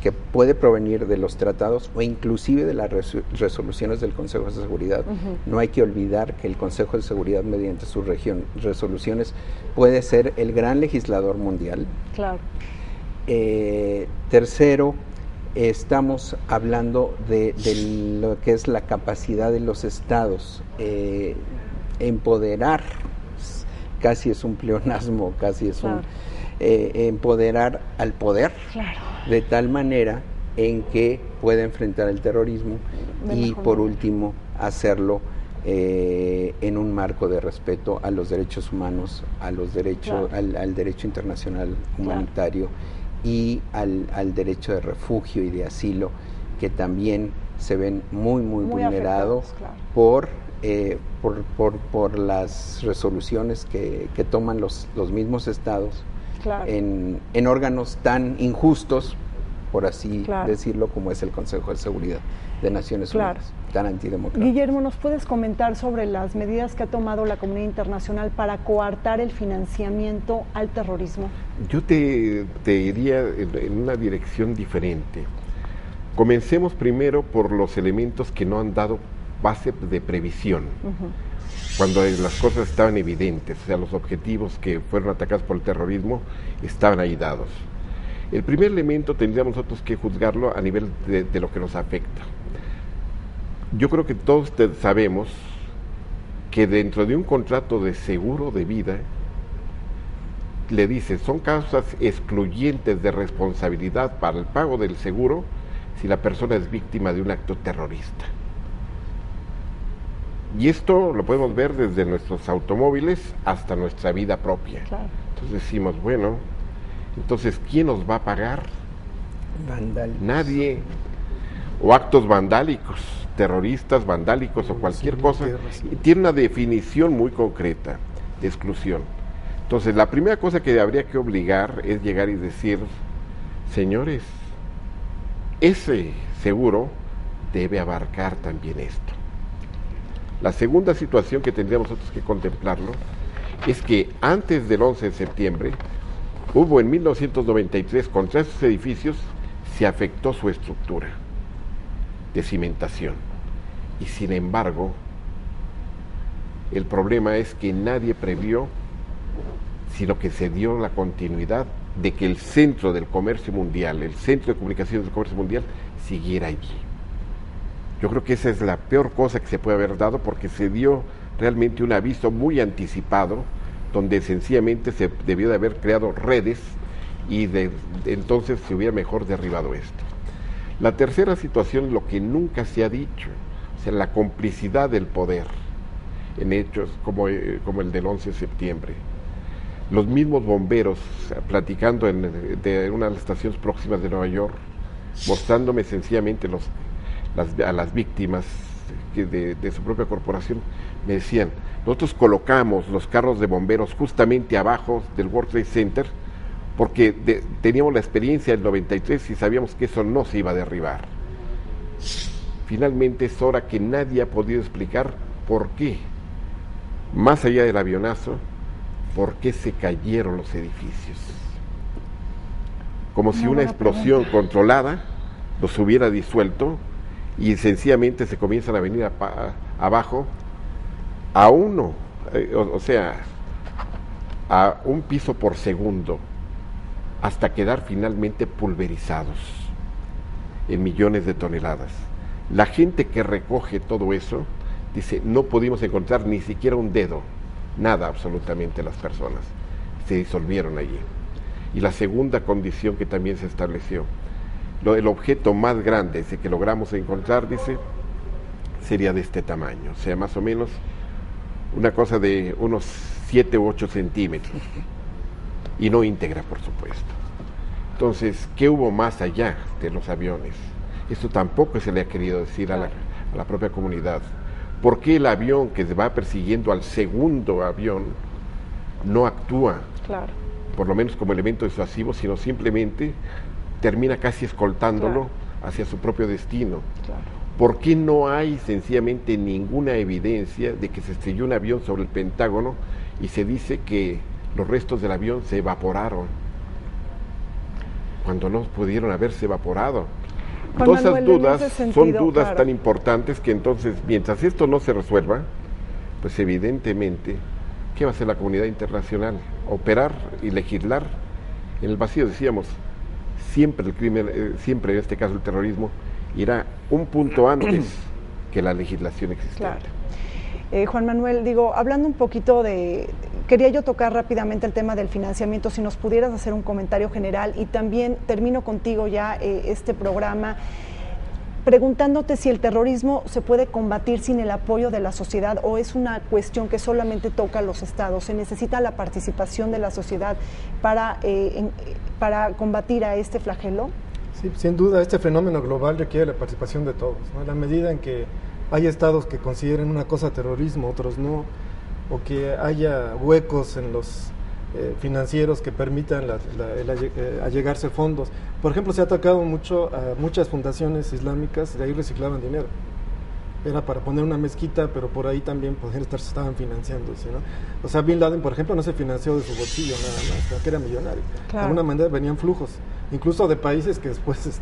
que puede provenir de los tratados o inclusive de las resoluciones del Consejo de Seguridad. No hay que olvidar que el Consejo de Seguridad, mediante sus resoluciones, puede ser el gran legislador mundial. Claro. Tercero, estamos hablando de lo que es la capacidad de los estados, empoderar, casi es un pleonasmo, casi es claro, empoderar al poder, claro, de tal manera en que pueda enfrentar el terrorismo y por último hacerlo en un marco de respeto a los derechos humanos, a los derechos, claro, al derecho internacional humanitario, claro, y al derecho de refugio y de asilo, que también se ven muy vulnerados, claro, por las resoluciones que toman los mismos estados, claro, en órganos tan injustos, por así claro, decirlo, como es el Consejo de Seguridad de Naciones claro, Unidas, tan antidemocrático. Guillermo, ¿nos puedes comentar sobre las medidas que ha tomado la comunidad internacional para coartar el financiamiento al terrorismo? Yo te iría en una dirección diferente. Comencemos primero por los elementos que no han dado base de previsión, cuando las cosas estaban evidentes, o sea, los objetivos que fueron atacados por el terrorismo estaban ahí dados. El primer elemento tendríamos nosotros que juzgarlo a nivel de lo que nos afecta. Yo creo que todos sabemos que dentro de un contrato de seguro de vida le dice, son causas excluyentes de responsabilidad para el pago del seguro si la persona es víctima de un acto terrorista. Y esto lo podemos ver desde nuestros automóviles hasta nuestra vida propia. Claro. Entonces decimos, bueno, entonces, ¿quién nos va a pagar? Vandálicos. Nadie. O actos vandálicos, terroristas, vandálicos o cualquier cosa. Y tiene una definición muy concreta de exclusión. Entonces, la primera cosa que habría que obligar es llegar y decir, señores, ese seguro debe abarcar también esto. La segunda situación que tendríamos nosotros que contemplarlo es que antes del 11 de septiembre hubo en 1993 contra esos edificios se afectó su estructura de cimentación y sin embargo el problema es que nadie previó, sino que se dio la continuidad de que el centro del comercio mundial, el centro de comunicaciones del comercio mundial siguiera allí. Yo creo que esa es la peor cosa que se puede haber dado porque se dio realmente un aviso muy anticipado donde sencillamente se debió de haber creado redes y entonces se hubiera mejor derribado esto. La tercera situación, lo que nunca se ha dicho, o sea, la complicidad del poder en hechos como el del 11 de septiembre. Los mismos bomberos, platicando de una de las estaciones próximas de Nueva York, mostrándome sencillamente a las víctimas de su propia corporación, me decían, nosotros colocamos los carros de bomberos justamente abajo del World Trade Center porque teníamos la experiencia del 93 y sabíamos que eso no se iba a derribar. Finalmente es hora que nadie ha podido explicar por qué, más allá del avionazo, por qué se cayeron los edificios. Como si una explosión controlada los hubiera disuelto y sencillamente se comienzan a venir abajo a uno, o sea, a un piso por segundo, hasta quedar finalmente pulverizados en millones de toneladas. La gente que recoge todo eso dice, no pudimos encontrar ni siquiera un dedo, nada absolutamente las personas, se disolvieron allí. Y la segunda condición que también se estableció, el objeto más grande ese que logramos encontrar, dice, sería de este tamaño, o sea, más o menos una cosa de unos 7 u 8 centímetros, y no íntegra, por supuesto. Entonces, ¿qué hubo más allá de los aviones? Esto tampoco se le ha querido decir a la propia comunidad. ¿Por qué el avión que va persiguiendo al segundo avión no actúa, por lo menos como elemento disuasivo, sino simplemente termina casi escoltándolo hacia su propio destino? ¿Por qué no hay sencillamente ninguna evidencia de que se estrelló un avión sobre el Pentágono y se dice que los restos del avión se evaporaron, cuando no pudieron haberse evaporado? Todas esas dudas son dudas tan importantes que entonces, mientras esto no se resuelva, pues evidentemente, ¿qué va a hacer la comunidad internacional? Operar y legislar en el vacío. Decíamos, siempre el crimen, siempre en este caso el terrorismo, irá un punto antes que la legislación existente. Juan Manuel, hablando un poquito quería yo tocar rápidamente el tema del financiamiento, si nos pudieras hacer un comentario general, y también termino contigo ya este programa preguntándote si el terrorismo se puede combatir sin el apoyo de la sociedad o es una cuestión que solamente toca a los estados. ¿Se necesita la participación de la sociedad para combatir a este flagelo? Sí, sin duda, este fenómeno global requiere la participación de todos, ¿no? En la medida en que hay estados que consideren una cosa terrorismo, otros no, o que haya huecos en los financieros que permitan allegarse fondos. Por ejemplo, se ha atacado mucho a muchas fundaciones islámicas, de ahí reciclaban dinero. Era para poner una mezquita, pero por ahí también estaban financiándose, ¿no? O sea, Bin Laden, por ejemplo, no se financió de su bolsillo nada más, porque era millonario. De alguna manera venían flujos, incluso de países que después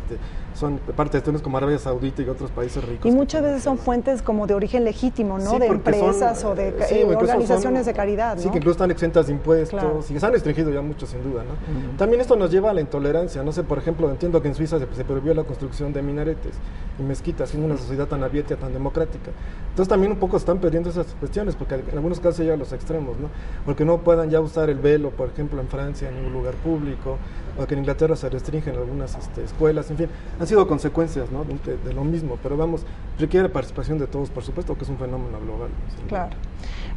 son parte de estados como Arabia Saudita y otros países ricos. Y muchas veces son fuentes como de origen legítimo, ¿no? Sí, de empresas o de organizaciones de caridad, ¿no? Sí, que incluso están exentas de impuestos, y se han restringido ya mucho, sin duda, ¿no? También esto nos lleva a la intolerancia, no sé, por ejemplo, entiendo que en Suiza se prohibió la construcción de minaretes y mezquitas, siendo una sociedad tan abierta, tan democrática. Entonces también un poco están perdiendo esas cuestiones, porque en algunos casos llega a los extremos, ¿no? Porque no puedan ya usar el velo, por ejemplo, en Francia, en ningún lugar público, o que en Inglaterra se restringen algunas escuelas, en fin, han sido consecuencias, ¿no? de lo mismo, pero requiere la participación de todos, por supuesto, que es un fenómeno global, ¿no? Claro.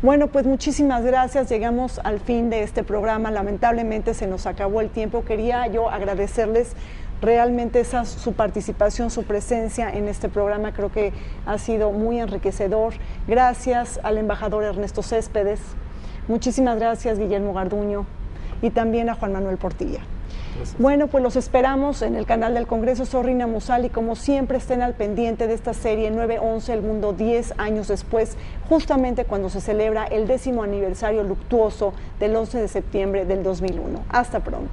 Bueno, pues muchísimas gracias, llegamos al fin de este programa, lamentablemente se nos acabó el tiempo. Quería yo agradecerles realmente su participación, su presencia en este programa, creo que ha sido muy enriquecedor. Gracias al embajador Ernesto Céspedes, muchísimas gracias Guillermo Garduño y también a Juan Manuel Portilla. Gracias. Bueno, pues los esperamos en el canal del Congreso. Soy Rina Musal y como siempre estén al pendiente de esta serie 9/11, el mundo 10 años después, justamente cuando se celebra el 10º aniversario luctuoso del 11 de septiembre del 2001. Hasta pronto.